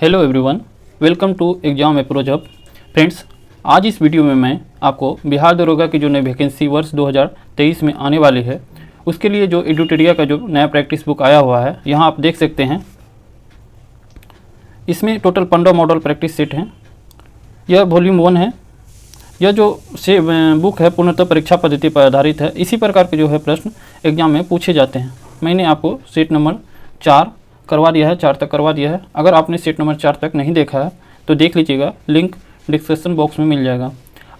Hello everyone, welcome to exam approach hub. Friends, आज इस video में मैं आपको बिहार दरोगा की जो नई वैकेंसी वर्ष 2023 में आने वाली है उसके लिए जो एडुटेरिया का जो नया प्रैक्टिस बुक आया हुआ है, यहाँ आप देख सकते हैं। इसमें टोटल 15 मॉडल प्रैक्टिस सेट हैं। यह वॉल्यूम 1 है। यह जो से बुक है पूर्णतः परीक्षा पद्धति पर आधारित है। इसी प्रकार के जो है प्रश्न एग्जाम में पूछे जाते हैं। मैंने आपको सेट नंबर 4 करवा दिया है, 4 तक करवा दिया है। अगर आपने सेट नंबर 4 तक नहीं देखा है तो देख लीजिएगा, लिंक डिस्क्रिप्शन बॉक्स में मिल जाएगा।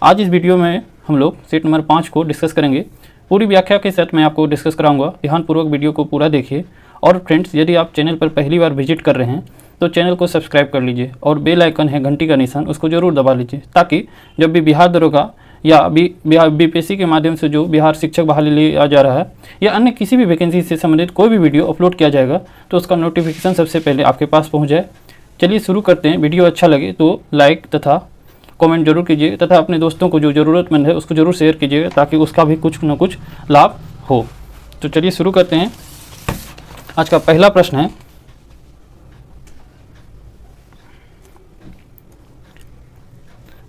आज इस वीडियो में हम लोग सेट नंबर 5 को डिस्कस करेंगे। पूरी व्याख्या के साथ मैं आपको डिस्कस कराऊंगा। ध्यानपूर्वक वीडियो को पूरा देखिए। और फ्रेंड्स, यदि आप चैनल पर पहली बार विजिट कर रहे हैं तो चैनल को सब्सक्राइब कर लीजिए और बेल आइकन है घंटी का निशान, उसको जरूर दबा लीजिए, ताकि जब भी बिहार दरोगा या बीपीएससी के माध्यम से जो बिहार शिक्षक बहाली लिया जा रहा है या अन्य किसी भी वैकेंसी से संबंधित कोई भी वीडियो अपलोड किया जाएगा तो उसका नोटिफिकेशन सबसे पहले आपके पास पहुंच जाए। चलिए शुरू करते हैं। वीडियो अच्छा लगे तो लाइक तथा कमेंट जरूर कीजिए तथा अपने दोस्तों को जो ज़रूरतमंद है उसको जरूर शेयर कीजिएगा, ताकि उसका भी कुछ न कुछ लाभ हो। तो चलिए शुरू करते हैं। आज का पहला प्रश्न है,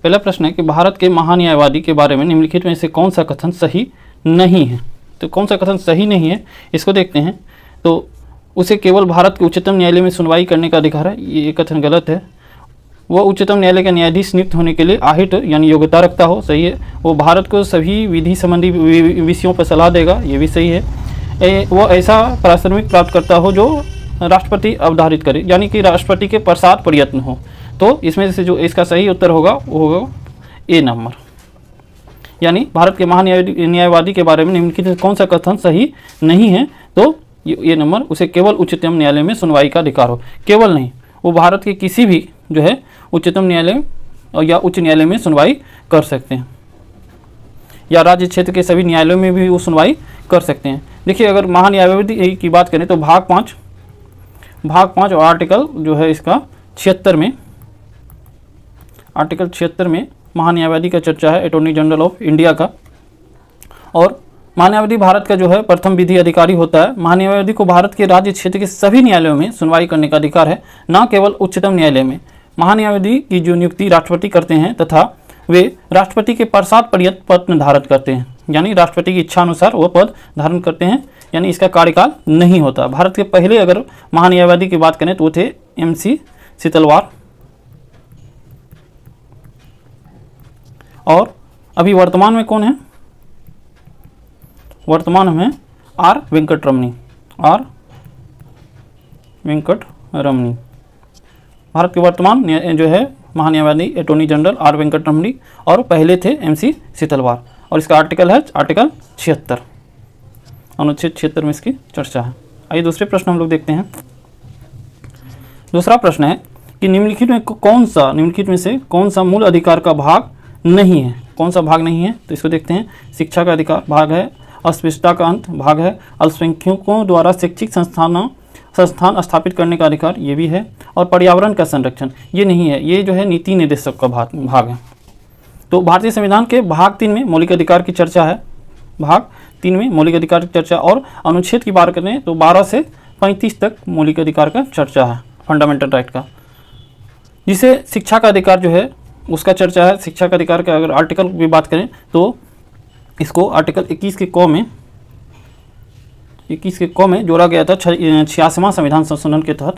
पहला प्रश्न है कि भारत के महान्यायवादी के बारे में निम्नलिखित में से कौन सा कथन सही नहीं है। तो कौन सा कथन सही नहीं है इसको देखते हैं। तो उसे केवल भारत के उच्चतम न्यायालय में सुनवाई करने का अधिकार है, ये कथन गलत है। वह उच्चतम न्यायालय का न्यायाधीश नियुक्त होने के लिए आहित यानी योग्यता रखता हो, सही है। वो भारत को सभी विधि संबंधी विषयों पर सलाह देगा, ये भी सही है। वो ऐसा पारिश्रमिक प्राप्त करता हो जो राष्ट्रपति अवधारित करे, यानी कि राष्ट्रपति के प्रसाद प्रयत्न हो। तो इसमें से जो इसका सही उत्तर होगा वो होगा ए नंबर, यानी भारत के महान्यायवादी के बारे में निम्नलिखित कौन सा कथन सही नहीं है। तो ये नंबर, उसे केवल उच्चतम न्यायालय में सुनवाई का अधिकार हो। केवल नहीं, वो भारत के किसी भी जो है उच्चतम न्यायालय या उच्च न्यायालय में सुनवाई कर सकते हैं, या राज्य क्षेत्र के सभी न्यायालयों में भी वो सुनवाई कर सकते हैं। देखिए, अगर महान्यायवादी की बात करें तो भाग 5 और आर्टिकल जो है इसका 76 में, आर्टिकल 76 में महान्यायवादी का चर्चा है, अटॉर्नी जनरल ऑफ इंडिया का। और महान्यायवादी भारत का जो है प्रथम विधि अधिकारी होता है। महान्यायवादी को भारत के राज्य क्षेत्र के सभी न्यायालयों में सुनवाई करने का अधिकार है, न केवल उच्चतम न्यायालय में। महान्यायवादी की जो नियुक्ति राष्ट्रपति करते हैं तथा वे राष्ट्रपति के प्रसाद पर्यंत पद धारण करते हैं, यानी राष्ट्रपति की इच्छा अनुसार वो पद धारण करते हैं, यानी इसका कार्यकाल नहीं होता। भारत के पहले अगर महान्यायवादी की बात करें तो वो थे MC सीतलवार, और अभी वर्तमान में कौन है? वर्तमान में R वेंकटरमणी। भारत के वर्तमान जो है महान्यायवादी अटॉर्नी जनरल R वेंकटरमणी, और पहले थे MC सीतलवार। और इसका आर्टिकल है आर्टिकल 76, अनुच्छेद 76 में इसकी चर्चा है। आइए दूसरे प्रश्न हम लोग देखते हैं। दूसरा प्रश्न है कि निम्नलिखित में से कौन सा मूल अधिकार का भाग नहीं है। कौन सा भाग नहीं है तो इसको देखते हैं। शिक्षा का अधिकार भाग है, अस्पृश्यता का अंत भाग है, अल्पसंख्यकों द्वारा शैक्षिक संस्थान स्थापित करने का अधिकार ये भी है, और पर्यावरण का संरक्षण ये नहीं है। ये जो है नीति निर्देशक का भाग है। तो भारतीय संविधान के भाग 3 में मौलिक अधिकार की चर्चा है। भाग 3 में मौलिक अधिकार की चर्चा, और अनुच्छेद की बात करें तो 12 से 35 तक मौलिक अधिकार का चर्चा है, फंडामेंटल राइट का। जिसे शिक्षा का अधिकार जो है उसका चर्चा है। शिक्षा का अधिकार का अगर आर्टिकल की बात करें तो इसको आर्टिकल 21 के क में जोड़ा गया था 86वां संविधान संशोधन के तहत।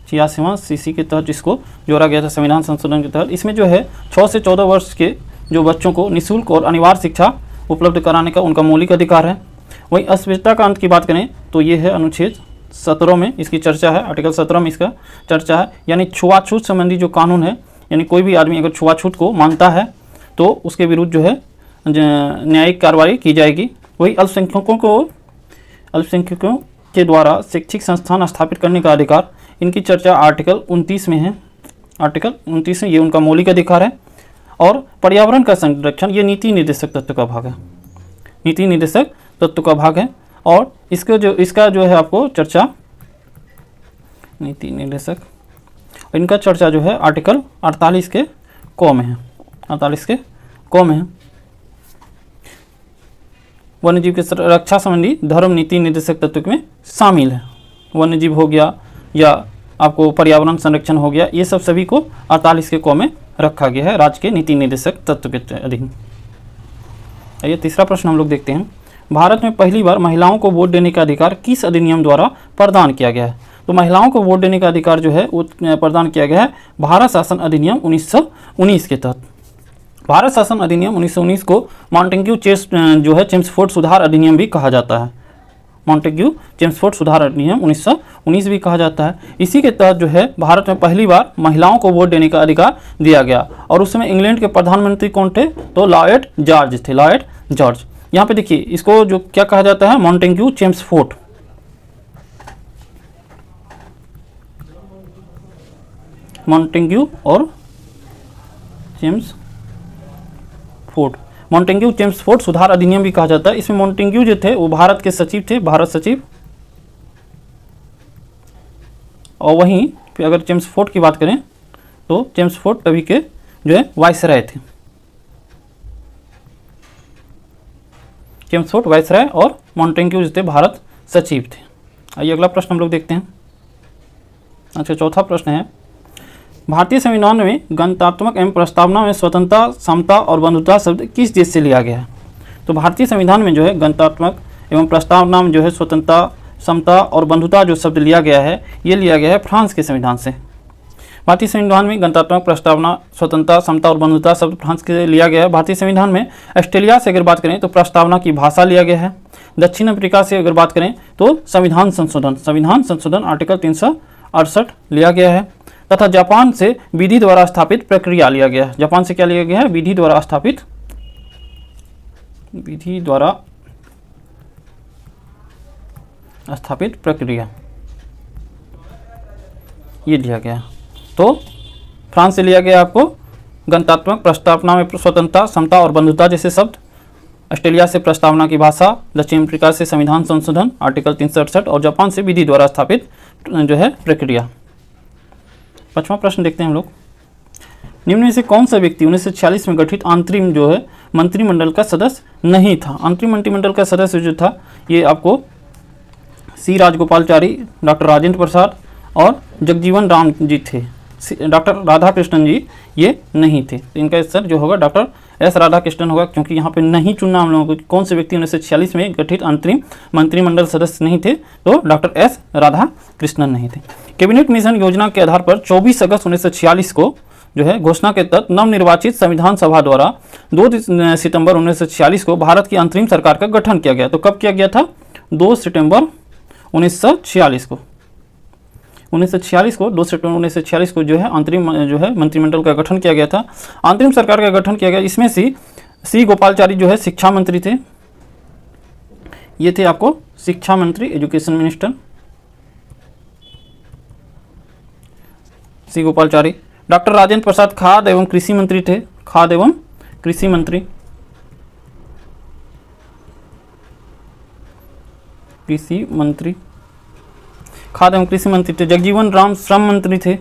86वां CC के तहत इसको जोड़ा गया था संविधान संशोधन के तहत। इसमें जो है 6 से 14 वर्ष के जो बच्चों को निःशुल्क और अनिवार्य शिक्षा उपलब्ध कराने का उनका मौलिक अधिकार है। वहीं अस्पृश्यता का अंत की बात करें तो ये है अनुच्छेद 17 में इसकी चर्चा है, आर्टिकल 17 में इसका चर्चा है। यानी छुआछूत संबंधी जो कानून है, यानी कोई भी आदमी अगर छुआछूत को मानता है तो उसके विरुद्ध जो है न्यायिक कार्रवाई की जाएगी। वही अल्पसंख्यकों के द्वारा शैक्षिक संस्थान स्थापित करने का अधिकार, इनकी चर्चा आर्टिकल 29 में है। आर्टिकल 29 में ये उनका मौलिक अधिकार है। और पर्यावरण का संरक्षण ये नीति निर्देशक तत्व का भाग है, नीति निर्देशक तत्व का भाग है। और इसका जो है आपको चर्चा नीति निर्देशक, इनका चर्चा जो है आर्टिकल 48 के क में है, 48 के क में है। वन्यजीव के रक्षा संबंधी धर्म नीति निर्देशक तत्व में शामिल है। वन्यजीव हो गया या आपको पर्यावरण संरक्षण हो गया, ये सब सभी को 48 के क में रखा गया है राज्य के नीति निर्देशक तत्व के अधीन। आइए तीसरा प्रश्न हम लोग देखते हैं। भारत में पहली बार महिलाओं को वोट देने का अधिकार किस अधिनियम द्वारा प्रदान किया गया है? तो महिलाओं को वोट देने का अधिकार जो है वो प्रदान किया गया है भारत शासन अधिनियम 1919 के तहत। भारत शासन अधिनियम 1919 को मॉन्टेग्यू चेम्सफोर्ड सुधार अधिनियम भी कहा जाता है। मॉन्टेग्यू चेम्सफोर्ड सुधार अधिनियम 1919 भी कहा जाता है। इसी के तहत जो है भारत में पहली बार महिलाओं को वोट देने का अधिकार दिया गया। और उस समय इंग्लैंड के प्रधानमंत्री कौन थे? तो लॉर्ड जॉर्ज थे, लॉर्ड जॉर्ज। यहाँ पे देखिए इसको जो क्या कहा जाता है, मॉन्टेग्यू चेम्सफोर्ड। मॉन्टेग्यू और चेम्सफोर्ड, मॉन्टेग्यू चेम्सफोर्ड सुधार अधिनियम भी कहा जाता है। इसमें मॉन्टेग्यू जो थे वो भारत के सचिव थे, भारत सचिव। और वहीं फिर अगर चेम्सफोर्ड की बात करें तो चेम्सफोर्ड तभी के जो है वायसराय थे। चेम्सफोर्ड वायसराय और मॉन्टेग्यू जो थे भारत सचिव थे। आइए अगला प्रश्न हम लोग देखते हैं। अच्छा, चौथा प्रश्न है, भारतीय संविधान में गणतंत्रात्मक एवं प्रस्तावना में स्वतंत्रता, समता और बंधुता शब्द किस देश से लिया गया है? तो भारतीय संविधान में जो है गणतंत्रात्मक एवं प्रस्तावना में जो है स्वतंत्रता, समता और बंधुता जो शब्द लिया गया है, ये लिया गया है फ्रांस के संविधान से। भारतीय संविधान में गणतंत्रात्मक प्रस्तावना, स्वतंत्रता, समता और बंधुता शब्द फ्रांस के लिया गया है। भारतीय संविधान में ऑस्ट्रेलिया से अगर बात करें तो प्रस्तावना की भाषा लिया गया है। दक्षिण अफ्रीका से अगर बात करें तो संविधान संशोधन आर्टिकल 368 लिया गया है। तथा जापान से विधि द्वारा स्थापित प्रक्रिया लिया गया है। जापान से क्या लिया गया है? विधि द्वारा स्थापित प्रक्रिया, ये लिया गया। तो फ्रांस से लिया गया आपको गणतंत्रात्मक प्रस्तावना में स्वतंत्रता, समता और बंधुता जैसे शब्द। ऑस्ट्रेलिया से प्रस्तावना की भाषा, दक्षिण अफ्रीका से संविधान संशोधन आर्टिकल 368 और जापान से विधि द्वारा स्थापित जो है प्रक्रिया। पांचवा प्रश्न देखते हैं हम लोग। निम्न में से कौन सा व्यक्ति 1946 में गठित अंतरिम जो है मंत्रिमंडल का सदस्य नहीं था? अंतरिम मंत्रिमंडल का सदस्य जो था ये आपको सी राजगोपालचारी, डॉक्टर राजेंद्र प्रसाद और जगजीवन राम जी थे। डॉक्टर राधाकृष्णन जी ये नहीं थे। तो इनका आंसर जो होगा डॉक्टर एस राधाकृष्णन होगा, क्योंकि यहाँ पे नहीं चुनना हम लोगों को कौन से व्यक्ति 1946 में गठित अंतरिम मंत्रिमंडल सदस्य नहीं थे, तो डॉक्टर एस राधाकृष्णन नहीं थे। कैबिनेट मिशन योजना के आधार पर 24 अगस्त 1946 को जो है घोषणा के तहत नवनिर्वाचित संविधान सभा द्वारा 2 सितंबर 1946 को भारत की अंतरिम सरकार का गठन किया गया। तो कब किया गया था? 2 सितंबर 1946 को। 1946 को 2 सितंबर 1946 को जो है अंतरिम जो है मंत्रिमंडल का गठन किया गया था। अंतरिम सरकार का गठन किया गया। इसमें सी गोपालचारी जो है शिक्षा मंत्री थे। ये थे आपको शिक्षा मंत्री, एजुकेशन मिनिस्टर सी गोपालचारी। डॉक्टर राजेंद्र प्रसाद खाद्य एवं कृषि मंत्री थे, खाद्य एवं कृषि मंत्री, कृषि मंत्री, खाद्य एवं कृषि मंत्री थे। जगजीवन राम श्रम मंत्री थे,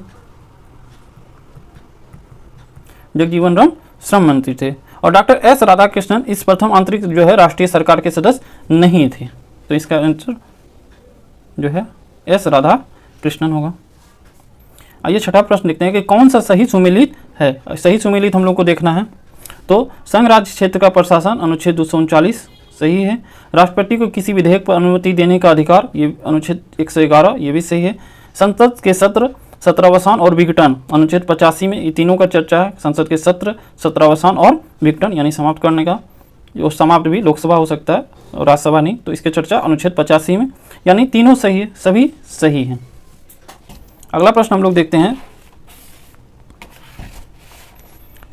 जगजीवन राम श्रम मंत्री थे। और डॉक्टर एस राधाकृष्णन इस प्रथम आंतरिक जो है राष्ट्रीय सरकार के सदस्य नहीं थे। तो इसका आंसर जो है एस राधाकृष्णन होगा। आइए छठा प्रश्न देखते हैं कि कौन सा सही सुमेलित है। सही सुमेलित हम लोग को देखना है। तो संघ राज्य क्षेत्र का प्रशासन अनुच्छेद 239 सही है। राष्ट्रपति को किसी विधेयक पर अनुमति देने का अधिकार, ये अनुच्छेद 111, ये भी सही है। संसद के सत्र, सत्रावसान और विघटन अनुच्छेद 85 में ये तीनों का चर्चा है। संसद के सत्र, सत्रावसान और विघटन यानी समाप्त करने का, जो समाप्त भी लोकसभा हो सकता है और राज्यसभा नहीं, तो इसके चर्चा अनुच्छेद 85 में, यानी तीनों सही है, सभी सही हैं। अगला प्रश्न हम लोग देखते हैं।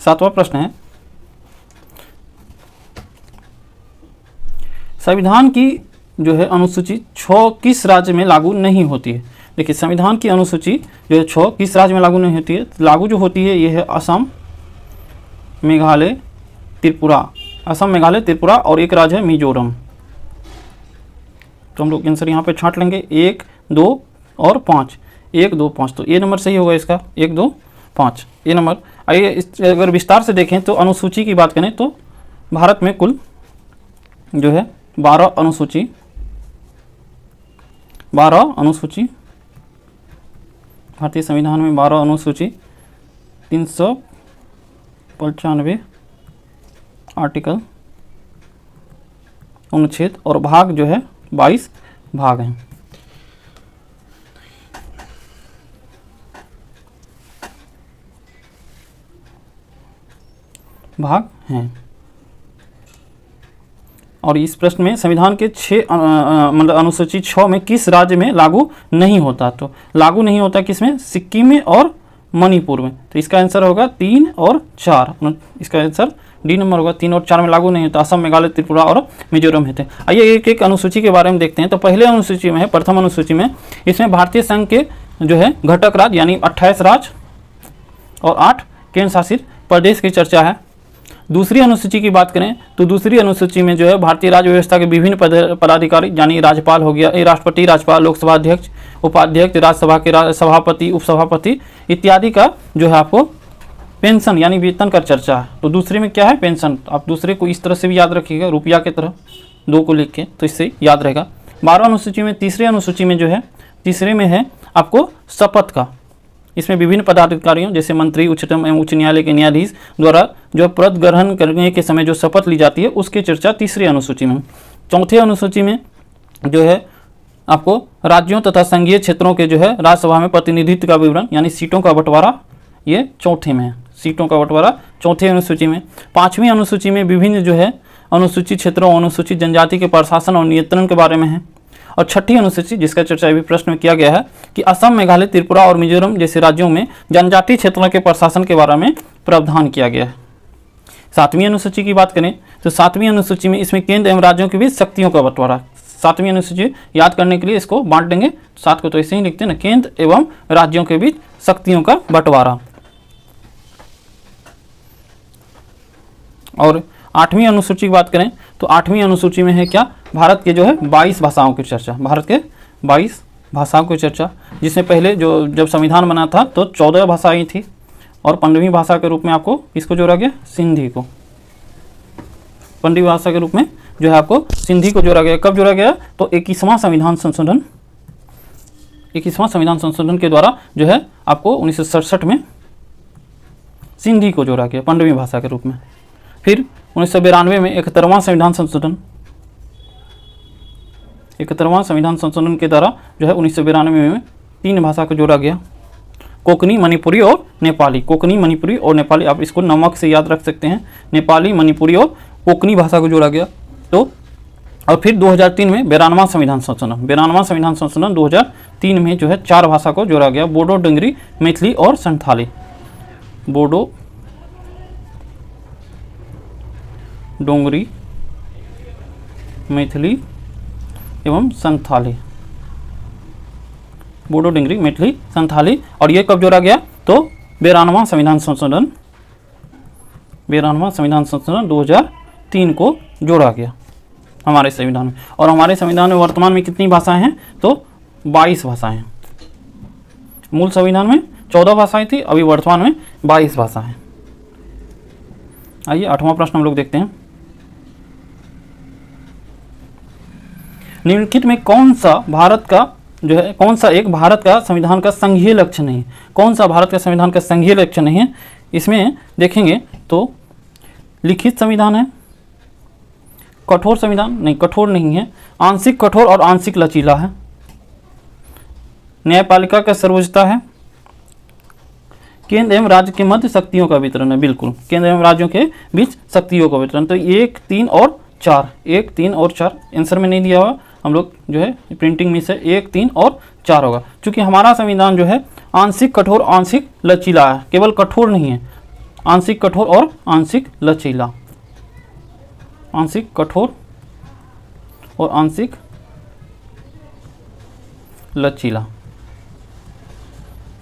7वां प्रश्न है, संविधान की जो है अनुसूची 6 किस राज्य में लागू नहीं होती है? देखिए संविधान की अनुसूची जो है 6 किस राज्य में लागू नहीं होती है? लागू जो होती है ये है असम, मेघालय, त्रिपुरा। असम, मेघालय, त्रिपुरा और एक राज्य है मिजोरम। तो हम लोग आंसर यहाँ पे छांट लेंगे 1, 2 और 5। 1, 2, 5, तो ये नंबर सही होगा इसका, 1, 2, 5 ये नंबर। आइए अगर विस्तार से देखें तो अनुसूची की बात करें तो भारत में कुल जो है 12 अनुसूची भारतीय संविधान में 12 अनुसूची, 395 आर्टिकल, अनुच्छेद और भाग जो है 22 भाग हैं। भाग हैं। और इस प्रश्न में संविधान के 6 मतलब अनुसूची 6 में किस राज्य में लागू नहीं होता? तो लागू नहीं होता किसमें? सिक्किम में और मणिपुर में। तो इसका आंसर होगा 3 और 4। इसका आंसर डी नंबर होगा। 3 और 4 में लागू नहीं होता। असम, मेघालय, त्रिपुरा और मिजोरम है। आइए एक एक अनुसूची के बारे में देखते हैं। तो पहले अनुसूची में है, प्रथम अनुसूची में, इसमें भारतीय संघ के जो है घटक राज्य यानी 28 राज्य और 8 केंद्र शासित प्रदेश की चर्चा है। दूसरी अनुसूची की बात करें तो दूसरी अनुसूची में जो है भारतीय राज्य व्यवस्था के विभिन्न पदाधिकारी यानी राज्यपाल हो गया, राष्ट्रपति, राज्यपाल, लोकसभा अध्यक्ष, उपाध्यक्ष, राज्यसभा के सभापति, उपसभापति इत्यादि का जो है आपको पेंशन यानी वेतन का चर्चा है। तो दूसरे में क्या है? पेंशन। आप दूसरे को इस तरह से भी याद रखिएगा, रुपया की तरह 2 को लिख के, तो इससे याद रहेगा। 12 अनुसूची में तीसरी अनुसूची में जो है, तीसरे में है आपको शपथ का। इसमें विभिन्न पदाधिकारियों जैसे मंत्री, उच्चतम एवं उच्च न्यायालय के न्यायाधीश द्वारा जो पद ग्रहण करने के समय जो शपथ ली जाती है उसकी चर्चा तीसरी अनुसूची में। चौथी अनुसूची में जो है आपको राज्यों तथा संघीय क्षेत्रों के जो है राज्यसभा में प्रतिनिधित्व का विवरण यानी सीटों का बंटवारा, ये चौथे में है। सीटों का बंटवारा चौथे अनुसूची में। 5वीं अनुसूची में विभिन्न जो है अनुसूचित क्षेत्रों, अनुसूचित जनजाति के प्रशासन और नियंत्रण के बारे में है। और 6ठी अनुसूची जिसका चर्चा अभी प्रश्न में किया गया है कि असम, मेघालय, त्रिपुरा और मिजोरम जैसे राज्यों में जनजातीय क्षेत्रों के प्रशासन के बारे में प्रावधान किया गया है। 7वीं अनुसूची की बात करें तो 7वीं अनुसूची में इसमें केंद्र एवं राज्यों के बीच शक्तियों का बंटवारा। 7वीं अनुसूची याद करने के लिए इसको बांट देंगे, 7 को तो ऐसे ही लिखते हैं ना, केंद्र एवं राज्यों के बीच शक्तियों का बंटवारा। और 8वीं अनुसूची की बात करें तो 8वीं अनुसूची में है क्या? भारत के जो है 22 भाषाओं की चर्चा। भारत के 22 भाषाओं की चर्चा, जिसमें पहले जो जब संविधान बना था तो 14 भाषाएं थी और 15वीं भाषा के रूप में आपको किसको जोड़ा गया? सिंधी को। 15वीं भाषा के रूप में जो है आपको सिंधी को जोड़ा गया। कब जोड़ा गया? तो 21वां संविधान संशोधन, 21वां संविधान संशोधन के द्वारा जो है आपको 1967 में सिंधी को जोड़ा गया 15वीं भाषा के रूप में। फिर 1992 में 71वां संविधान संशोधन, 71वां संविधान संशोधन के द्वारा जो है 1992 में 3 भाषा को जोड़ा गया, कोंकणी, मणिपुरी और नेपाली। कोंकणी, मणिपुरी और नेपाली, आप इसको नमक से याद रख सकते हैं। नेपाली, मणिपुरी और कोंकणी भाषा को जोड़ा गया। तो और फिर 2003 में 92वां संविधान संशोधन, 92वां संविधान संशोधन 2003 में जो है 4 भाषा को जोड़ा गया, बोडो, डोंगरी, मैथिली और संथाली। बोडो, डोंगरी, मैथिली एवं संथाली। बोडो, डोंगरी, मैथिली, संथाली। और ये कब जोड़ा गया? तो 92वां संविधान संशोधन, 92वां संविधान संशोधन 2003 को जोड़ा गया हमारे संविधान में। और हमारे संविधान में वर्तमान में कितनी भाषाएं हैं? तो 22 भाषाएं हैं। मूल संविधान में 14 भाषाएं थी, अभी वर्तमान में 22 भाषाएं हैं। आइए 8वां प्रश्न हम लोग देखते हैं। निम्नलिखित में कौन सा भारत का जो है, कौन सा एक भारत का संविधान का संघीय लक्ष्य नहीं है? कौन सा भारत का संविधान का संघीय लक्ष्य नहीं है? इसमें देखेंगे तो लिखित संविधान है, कठोर संविधान नहीं, कठोर नहीं है, आंशिक कठोर और आंशिक लचीला है, न्यायपालिका का सर्वोच्चता है, केंद्र एवं राज्य के मध्य शक्तियों का वितरण है। बिल्कुल, केंद्र एवं राज्यों के बीच शक्तियों का वितरण। तो 1, 3 और 4, 1, 3 और 4 आंसर में नहीं दिया हुआ, हम लोग जो है प्रिंटिंग में से 1, 3 और 4 होगा। क्योंकि हमारा संविधान जो है आंशिक कठोर, आंशिक लचीला है, केवल कठोर नहीं है, आंशिक कठोर और आंशिक लचीला, आंशिक कठोर और आंशिक लचीला।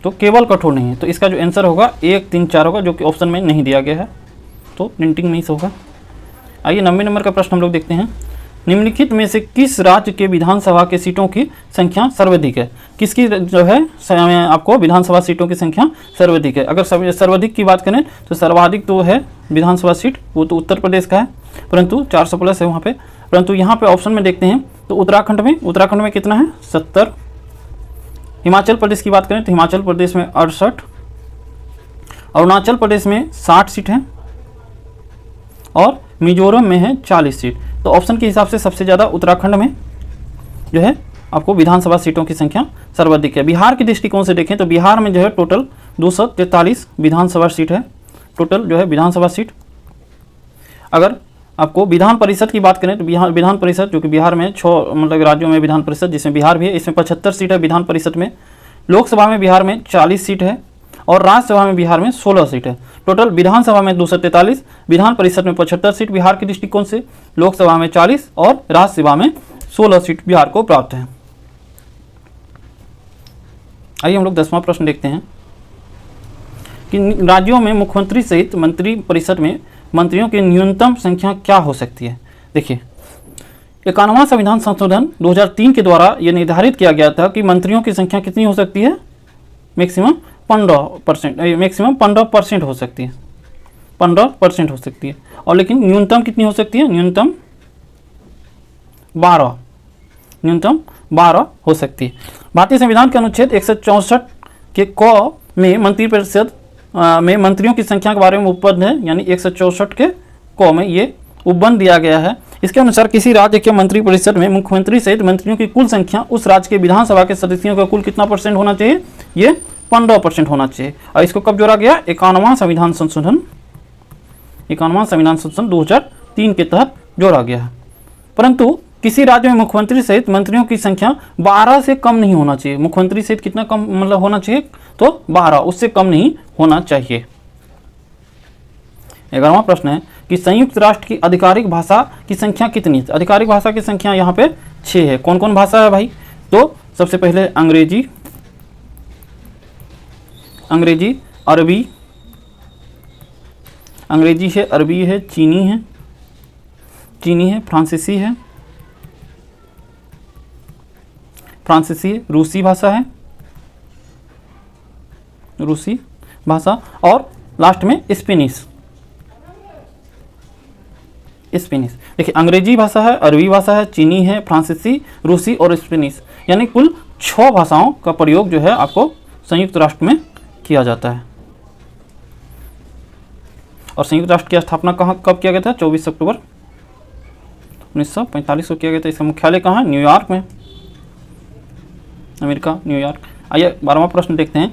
तो केवल कठोर नहीं है। तो इसका जो आंसर होगा 1, 3, 4 होगा, जो कि ऑप्शन में नहीं दिया गया है, तो प्रिंटिंग में ही होगा। आइए 90 नंबर का प्रश्न हम लोग देखते हैं। निम्नलिखित में से किस राज्य के विधानसभा के सीटों की संख्या सर्वाधिक है? किसकी जो है आपको विधानसभा सीटों की संख्या सर्वाधिक है? अगर सर्वाधिक की बात करें तो सर्वाधिक तो है विधानसभा सीट, वो तो उत्तर प्रदेश का है, परंतु 400 प्लस है वहाँ पे। परंतु यहाँ पे ऑप्शन में देखते हैं तो उत्तराखंड में कितना है? 70, हिमाचल प्रदेश की बात करें तो हिमाचल प्रदेश में 68, अरुणाचल प्रदेश में 60 सीट हैं और मिजोरम में है 40 सीट। तो ऑप्शन के हिसाब से सबसे ज़्यादा उत्तराखंड में जो है आपको विधानसभा सीटों की संख्या सर्वाधिक है। बिहार के दृष्टिकोण से देखें तो बिहार में जो है टोटल 243 विधानसभा सीट है, टोटल जो है विधानसभा सीट। अगर आपको विधान परिषद की बात करें तो विधान परिषद जो कि बिहार में 6 मतलब राज्यों में विधान परिषद जिसमें बिहार भी है, इसमें 75 सीट है विधान परिषद में। लोकसभा में बिहार में 40 सीट है और राज्यसभा में बिहार में 16 सीट है। टोटल विधानसभा में 243, विधान परिषद में 75 सीट बिहार के दृष्टिकोण से, लोकसभा में 40 और राज्यसभा में 16 सीट बिहार को प्राप्त है। आइए हम लोग 10वां प्रश्न देखते हैं कि राज्यों में मुख्यमंत्री सहित मंत्री परिषद में मंत्रियों की न्यूनतम संख्या क्या हो सकती है। देखिए 51वां संविधान संशोधन 2003 के द्वारा यह निर्धारित किया गया था कि मंत्रियों की संख्या कितनी हो सकती है, मैक्सिमम 15% हो सकती है, 15% हो सकती है। और लेकिन न्यूनतम कितनी हो सकती है, न्यूनतम 12 हो सकती है। भारतीय संविधान के अनुच्छेद 164 के क में मंत्रिपरिषद में मंत्रियों की संख्या के बारे में उपबंध है, यानी 164 के क में ये उपबंध दिया गया है। इसके अनुसार किसी राज्य के मंत्रिपरिषद में मुख्यमंत्री सहित मंत्रियों की कुल संख्या उस राज्य के विधानसभा के सदस्यों का कुल कितना % होना चाहिए, ये 15% होना चाहिए। और इसको कब जोड़ा गया, 51वां संविधान संशोधन 2003 के तहत जोड़ा गया है। परंतु किसी राज्य में मुख्यमंत्री सहित मंत्रियों की संख्या 12 से कम नहीं होना चाहिए। मुख्यमंत्री सहित कितना कम मतलब होना चाहिए, तो 12, उससे कम नहीं होना चाहिए। 11वां प्रश्न है कि संयुक्त राष्ट्र की आधिकारिक भाषा की संख्या कितनी है। आधिकारिक भाषा की संख्या यहाँ पे 6 है। कौन कौन भाषा है भाई, तो सबसे पहले अंग्रेजी, अरबी, अंग्रेजी है, अरबी है, चीनी है, फ्रांसीसी है, रूसी भाषा है, रूसी भाषा, और लास्ट में स्पेनिश। देखिए अंग्रेजी भाषा है, अरबी भाषा है, चीनी है, फ्रांसीसी, रूसी और स्पेनिश, यानी कुल 6 भाषाओं का प्रयोग जो है आपको संयुक्त राष्ट्र में किया जाता है। और संयुक्त राष्ट्र की स्थापना कब किया गया था, 24 अक्टूबर 1945 को किया गया था। इसका मुख्यालय कहाँ है, न्यूयॉर्क में, अमेरिका, न्यूयॉर्क। आइए 12वां प्रश्न देखते हैं।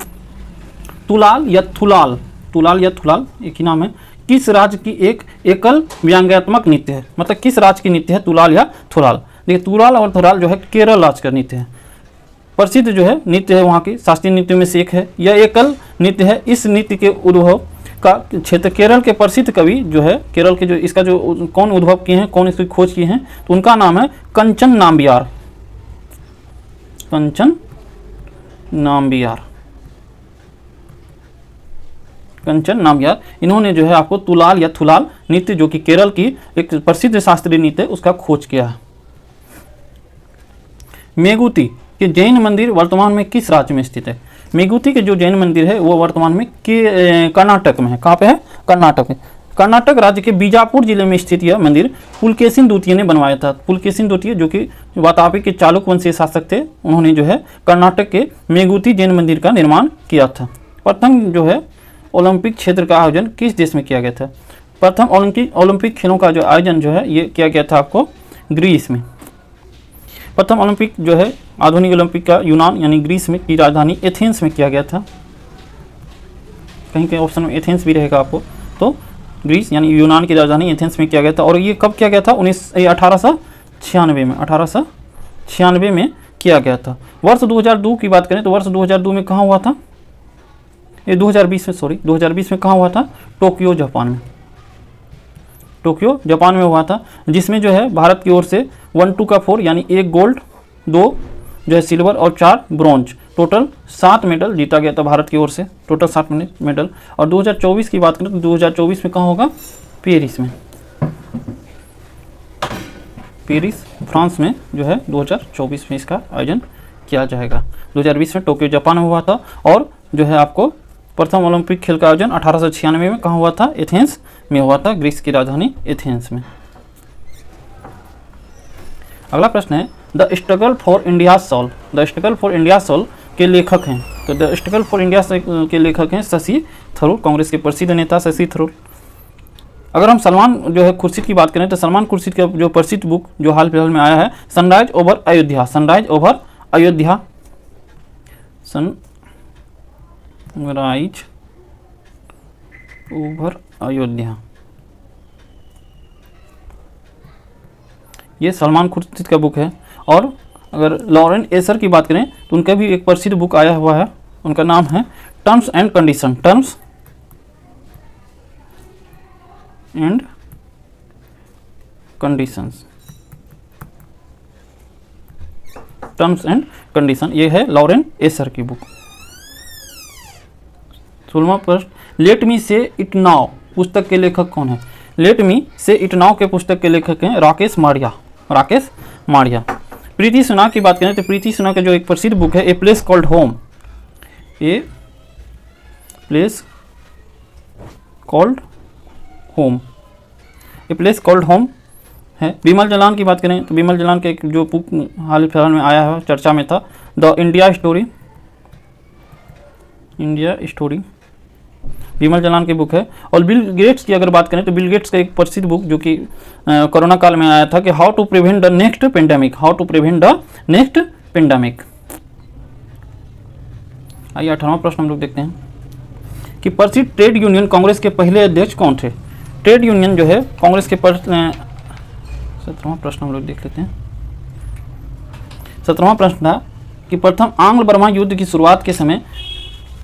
तुलाल या थुलाल एक ही नाम है, किस राज्य की एक एकल व्यंग्यात्मक नृत्य है। मतलब किस राज्य की नृत्य है तुलाल या थुलाल। देखिए तुलाल और थुलाल जो है केरल राज्य का नृत्य है, प्रसिद्ध जो है नृत्य है, वहाँ की शास्त्रीय नृत्य में से एक है। यह एकल नृत्य है। इस नृत्य के उद्भव का क्षेत्र केरल के प्रसिद्ध कवि जो है, केरल के जो इसका जो कौन उद्भव किए हैं, कौन इसकी खोज किए हैं, तो उनका नाम है कंचन नाम्बियार। इन्होंने जो है आपको तुलाल या थुलाल नृत्य जो कि केरल की एक प्रसिद्ध शास्त्रीय नृत्य है उसका खोज किया है। मेगुती के जैन मंदिर वर्तमान में किस राज्य में स्थित है। मेगुती के जो जैन मंदिर है वो वर्तमान में कर्नाटक में है। कहाँ पे है, कर्नाटक में। कर्नाटक राज्य के बीजापुर जिले में स्थित यह मंदिर पुलकेशिन द्वितीय ने बनवाया था। पुलकेशिन द्वितीय जो कि वातापी के चालुक्य वंशीय शासक थे, उन्होंने जो है कर्नाटक के मेगुती जैन मंदिर का निर्माण किया था। प्रथम जो है ओलंपिक क्षेत्र का आयोजन किस देश में किया गया था। प्रथम ओलंपिक खेलों का जो आयोजन जो है ये किया गया था आपको ग्रीस में। प्रथम ओलंपिक जो है आधुनिक ओलंपिक का यूनान यानी ग्रीस में की राजधानी एथेंस में किया गया था। कहीं कहीं ऑप्शन में एथेंस भी रहेगा आपको, तो ग्रीस यानी यूनान की राजधानी एथेंस में किया गया था। और ये कब किया गया था, 1896 में किया गया था। वर्ष 2002 की बात करें तो वर्ष 2002 में कहाँ हुआ था, ये 2020 में कहाँ हुआ था, टोक्यो जापान में हुआ था, जिसमें जो है भारत की ओर से 1-2 का 4 यानी 1 गोल्ड, 2 जो है सिल्वर और 4 ब्रॉन्ज, टोटल 7 मेडल जीता गया था भारत की ओर से, टोटल 7 मेडल। और 2024 की बात करें तो 2024 में कहाँ होगा, पेरिस में, फ्रांस में जो है 2024 में इसका आयोजन किया जाएगा। 2020 में टोक्यो जापान में हुआ था। और जो है आपको प्रथम ओलंपिक खेल का आयोजन 1896 में कहाँ हुआ था, एथेंस में हुआ था, ग्रीस की राजधानी एथेंस में। अगला प्रश्न है the struggle for India soul के लेखक हैं? तो द स्ट्रगल फॉर इंडिया के लेखक हैं शशि थरूर, कांग्रेस के प्रसिद्ध नेता शशि थरूर। अगर हम सलमान जो है खुर्शीद की बात करें तो सलमान खुर्शीद का जो प्रसिद्ध बुक जो हाल फिलहाल में आया है sunrise over Ayodhya, sunrise over Ayodhya, sunrise over Ayodhya, ये सलमान खुर्शीद का बुक है। और अगर लॉरेन एसर की बात करें तो उनका भी एक प्रसिद्ध बुक आया हुआ है, उनका नाम है terms and condition, terms and conditions, terms and condition, ये है लॉरेन एसर की बुक। 16वां प्रश्न, लेट मी से इट नाउ पुस्तक के लेखक कौन है? लेट मी से इट नाउ के पुस्तक के लेखक हैं राकेश मारिया, राकेश मारिया। प्रीति सुना की बात करें तो प्रीति सुना का जो एक प्रसिद्ध बुक है a place called home, a place called home, a place called home है। बिमल जलान की बात करें तो बिमल जलान के एक जो बुक हाल फिलहाल में आया है, चर्चा में था, the India story, India story, Bimal Jalan की बुक है। और बिल गेट्स की अगर बात करें तो बिल गेट्स का एक प्रसिद्ध बुक जो कि कोरोना काल में आया था कि how to prevent the next pandemic, how to prevent the next pandemic. आइए 18वां प्रश्न हम लोग देखते हैं कि प्रसिद्ध ट्रेड यूनियन कांग्रेस के पहले अध्यक्ष कौन थे? ट्रेड यूनियन जो है कांग्रेस के 17वां प्रश्न हम लोग देख लेते हैं। 17वां प्रश्न था कि प्रथम आंग्ल बर्मा युद्ध की शुरुआत के समय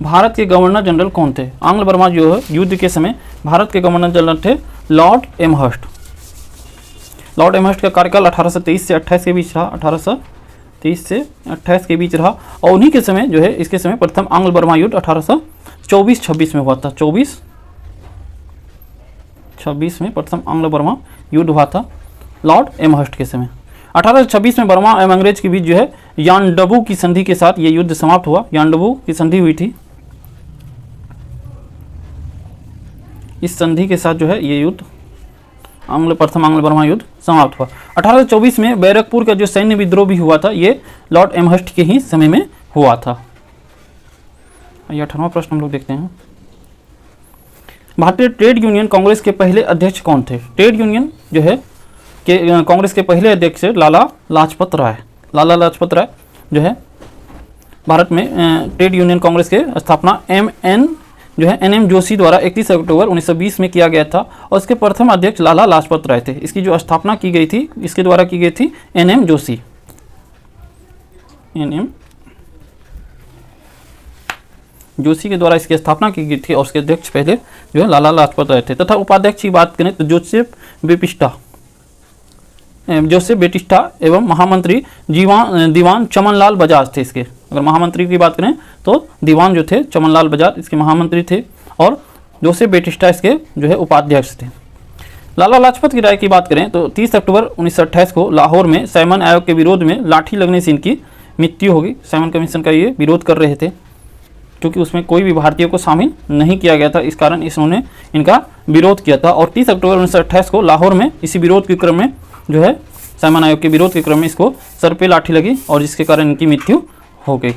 भारत के गवर्नर जनरल कौन थे? आंग्ल बर्मा जो है युद्ध के समय भारत के गवर्नर जनरल थे लॉर्ड एमहर्स्ट। लॉर्ड एमहर्स्ट का कार्यकाल 1823 से 28 के बीच रहा, 1823 से 28 के बीच रहा। और उन्हीं के समय जो है इसके समय प्रथम आंग्ल बर्मा युद्ध 1824-26 में हुआ था, 24-26 में प्रथम आंग्ल बर्मा युद्ध हुआ था लॉर्ड एमहर्स्ट के समय। 1826 में बर्मा एवं अंग्रेज के बीच जो है यानडबू की संधि के साथ ये युद्ध समाप्त हुआ, यानडबू की संधि हुई थी, इस संधि के साथ जो है ये युद्ध प्रथम आंग्ल बर्मा युद्ध समाप्त हुआ। 1824 में बैरकपुर का जो सैन्य विद्रोह भी हुआ था ये लॉर्ड एमहर्स्ट के ही समय में हुआ था। ये 18वां प्रश्न हम लोग देखते हैं। भारतीय ट्रेड यूनियन कांग्रेस के पहले अध्यक्ष कौन थे? ट्रेड यूनियन जो है कि कांग्रेस के पहले अध्यक्ष लाला लाजपत राय, लाला लाजपत राय जो है भारत में ट्रेड यूनियन कांग्रेस के स्थापना एन.एम. जोशी द्वारा 31 अक्टूबर 1920 में किया गया था और इसके प्रथम अध्यक्ष लाला लाजपत राय थे। इसकी जो स्थापना की गई थी इसके द्वारा की गई थी एन.एम. जोशी, एन.एम. जोशी के द्वारा इसकी स्थापना की गई थी और उसके अध्यक्ष पहले जो है लाला लाजपत राय थे। तथा उपाध्यक्ष की बात करें तो जोसेफ बेटिस्टा एवं महामंत्री दीवान चमनलाल बजाज थे इसके। अगर महामंत्री की बात करें तो दीवान जो थे चमनलाल बजाज इसके महामंत्री थे और जोसेफ बेटिस्टा इसके जो है उपाध्यक्ष थे। लाला लाजपत राय की बात करें तो 30 अक्टूबर 1928 को लाहौर में साइमन आयोग के विरोध में लाठी लगने से इनकी मृत्यु हो गई। साइमन कमीशन का ये विरोध कर रहे थे क्योंकि उसमें कोई भी भारतीयों को शामिल नहीं किया गया था, इस कारण इन्होंने इनका विरोध किया था। और 30 अक्टूबर 1928 को लाहौर में इसी विरोध के क्रम में जो है साइमन आयोग के विरोध के क्रम में इसको सर पे लाठी लगी और जिसके कारण इनकी मृत्यु हो गई।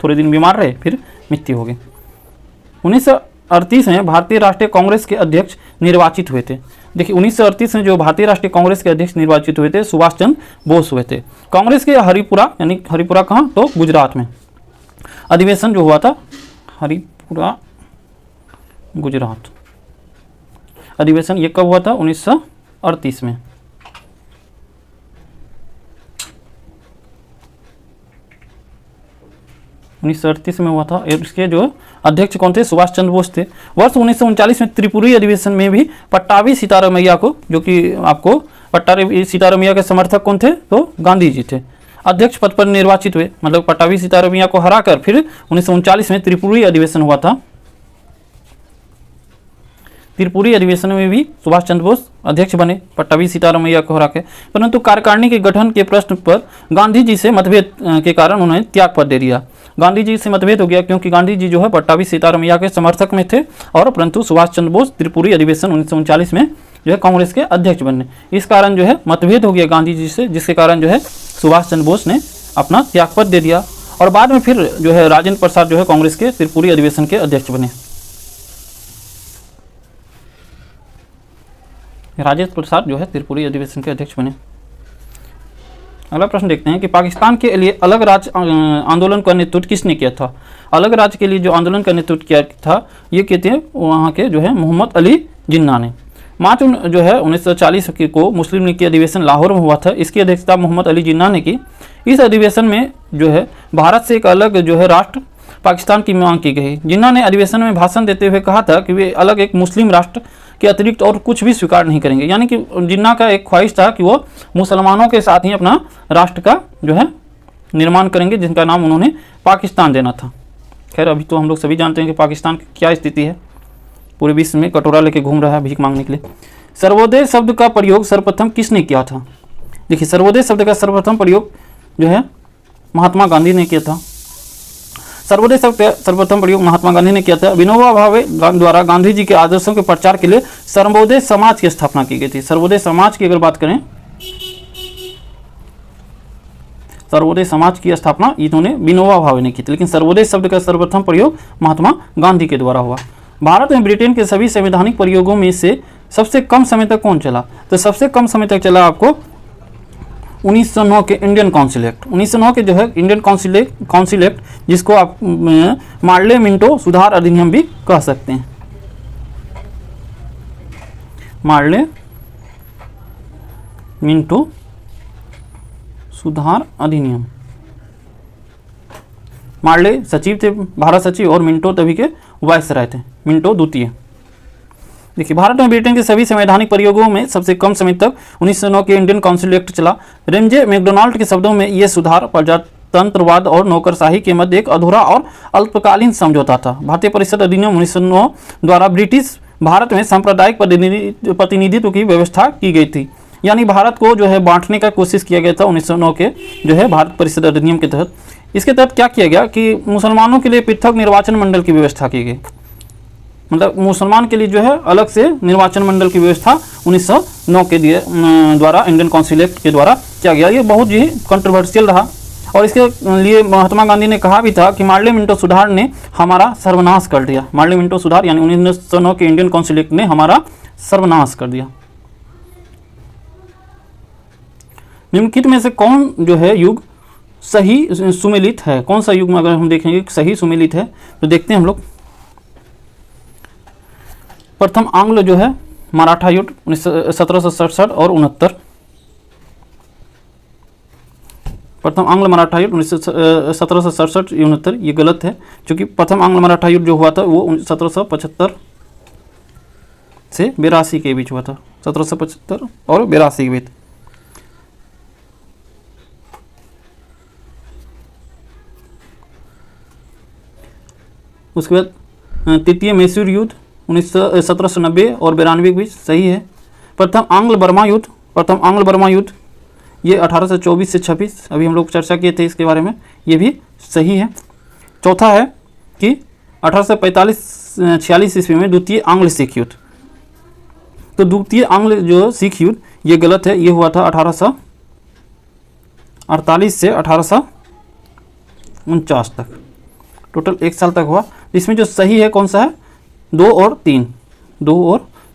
थोड़े दिन बीमार रहे फिर मृत्यु हो गई। 1938 में भारतीय राष्ट्रीय कांग्रेस के अध्यक्ष निर्वाचित हुए थे। देखिए 1938 में जो भारतीय राष्ट्रीय कांग्रेस के अध्यक्ष निर्वाचित हुए थे सुभाष चंद्र बोस हुए थे। कांग्रेस के हरिपुरा यानी हरिपुरा कहाँ तो गुजरात में अधिवेशन जो हुआ था, हरिपुरा गुजरात अधिवेशन ये कब हुआ था? 1938 में। 1938 में हुआ था। इसके जो अध्यक्ष कौन थे? सुभाष चंद्र बोस थे। वर्ष 1939 में त्रिपुरी अधिवेशन में भी पट्टाभी सीतारामैया को, जो कि आपको पट्टाभी सीतारामैया के समर्थक कौन थे? तो गांधी जी थे, अध्यक्ष पद पर निर्वाचित हुए। मतलब पट्टाभी सीतारामैया को हराकर फिर 1939 में त्रिपुरी अधिवेशन हुआ था। त्रिपुरी अधिवेशन में भी सुभाष चंद्र बोस अध्यक्ष बने पट्टाभी सीतारामैया को हरा के, परंतु कार्यकारिणी के गठन के प्रश्न पर गांधी जी से मतभेद के कारण उन्होंने त्याग पद दे दिया। गांधी जी से मतभेद हो गया क्योंकि गांधी जी जो है पट्टाभी सीतारामैया के समर्थक में थे और परंतु सुभाष चंद्र बोस त्रिपुरी अधिवेशन 1939 में जो है कांग्रेस के अध्यक्ष बने। इस कारण जो है मतभेद हो गया गांधी जी से, जिसके कारण जो है सुभाष चंद्र बोस ने अपना त्यागपत्र दे दिया। और बाद में फिर जो है राजेंद्र प्रसाद जो है कांग्रेस के त्रिपुरी अधिवेशन के अध्यक्ष बने। राजेंद्र प्रसाद जो है त्रिपुरी अधिवेशन के अध्यक्ष बने। अगला प्रश्न देखते हैं कि पाकिस्तान के लिए अलग राज्य आंदोलन का नेतृत्व किसने किया था। अलग राज्य के लिए जो आंदोलन का नेतृत्व किया था ये कहते हैं वहाँ के जो है मोहम्मद अली जिन्ना ने। मार्च जो है 1940 को मुस्लिम लीग की अधिवेशन लाहौर में हुआ था। इसकी अध्यक्षता मोहम्मद अली जिन्ना ने की। इस अधिवेशन में जो है भारत से एक अलग जो है राष्ट्र पाकिस्तान की मांग की गई। जिन्ना ने अधिवेशन में भाषण देते हुए कहा था कि वे अलग एक मुस्लिम राष्ट्र के अतिरिक्त और कुछ भी स्वीकार नहीं करेंगे। यानी कि जिन्ना का एक ख्वाहिश था कि वो मुसलमानों के साथ ही अपना राष्ट्र का जो है निर्माण करेंगे, जिनका नाम उन्होंने पाकिस्तान देना था। खैर अभी तो हम लोग सभी जानते हैं कि पाकिस्तान की क्या स्थिति है, पूरे विश्व में कटोरा लेके घूम रहा है भीख मांगने के लिए। सर्वोदय शब्द का प्रयोग सर्वप्रथम किसने किया था। देखिए सर्वोदय शब्द का सर्वप्रथम प्रयोग जो है महात्मा गांधी ने किया था। सर्वोदय शब्द का सर्वप्रथम प्रयोग महात्मा गांधी ने किया था। विनोबा भावे द्वारा गांधी जी के आदर्शों के प्रचार के लिए सर्वोदय समाज की स्थापना की गई थी। सर्वोदय समाज की अगर बात करें, सर्वोदय समाज की स्थापना इन्होंने विनोबा भावे ने की थी, लेकिन सर्वोदय शब्द का सर्वप्रथम प्रयोग महात्मा गांधी के द्वारा हुआ। भारत में ब्रिटेन के सभी संवैधानिक प्रयोगों में से सबसे कम समय तक कौन चला। तो सबसे कम समय तक चला आपको 1909 के इंडियन काउंसिल एक्ट। 1909 के जो है इंडियन काउंसिल एक्ट, जिसको आप मार्ले मिंटो सुधार अधिनियम भी कह सकते हैं। मार्ले मिंटो सुधार अधिनियम। मार्ले सचिव थे, भारत सचिव, और मिंटो तभी के वायसराय थे, मिंटो द्वितीय। देखिए भारत में ब्रिटेन के सभी संवैधानिक प्रयोगों में सबसे कम समय तक 1909 के इंडियन काउंसिल एक्ट चला। रेंजे मैकडोनाल्ड के शब्दों में यह सुधार प्रजातंत्रवाद और नौकरशाही के मध्य एक अधूरा और अल्पकालीन समझौता था। भारतीय परिषद अधिनियम 1909 द्वारा ब्रिटिश भारत में सांप्रदायिक प्रतिनिधित्व की व्यवस्था की गई थी। यानी भारत को जो है बांटने का कोशिश किया गया था 1909 के जो है भारत परिषद अधिनियम के तहत। इसके तहत क्या किया गया कि मुसलमानों के लिए पृथक निर्वाचन मंडल की व्यवस्था की गई। मतलब मुसलमान के लिए जो है अलग से निर्वाचन मंडल की व्यवस्था 1909 के द्वारा इंडियन काउंसिल एक्ट के द्वारा किया गया। ये बहुत ही कंट्रोवर्शियल रहा और इसके लिए महात्मा गांधी ने कहा भी था कि मार्ले मिंटो सुधार ने हमारा सर्वनाश कर दिया। मार्ले मिंटो सुधार यानी 1909 के इंडियन काउंसिल एक्ट ने हमारा सर्वनाश कर दिया। निम्नलिखित में से कौन जो है युग सही सुमेलित है। कौन सा युग में अगर हम देखेंगे सही सुमेलित है तो देखते हैं हम लोग। प्रथम आंग्ल जो है मराठा युद्ध 1767 और 69। प्रथम आंग्ल मराठा युद्ध 1767 69 ये गलत है, क्योंकि प्रथम आंग्ल मराठा युद्ध जो हुआ था वो 1775 से 82 के बीच हुआ था। 1775 और 82 के बीच। उसके बाद तृतीय मैसूर युद्ध 1790 और 92 के बीच सही है। प्रथम आंग्ल बर्मा युद्ध ये 1824 से 26, अभी हम लोग चर्चा किए थे इसके बारे में, ये भी सही है। चौथा है कि 1845-46 ईस्वी में द्वितीय आंग्ल सिख युद्ध। तो द्वितीय आंग्ल जो सिख युद्ध ये गलत है, ये हुआ था 1848 से 1849 तक, टोटल 1 साल तक हुआ। इसमें जो सही है कौन सा है, 2 और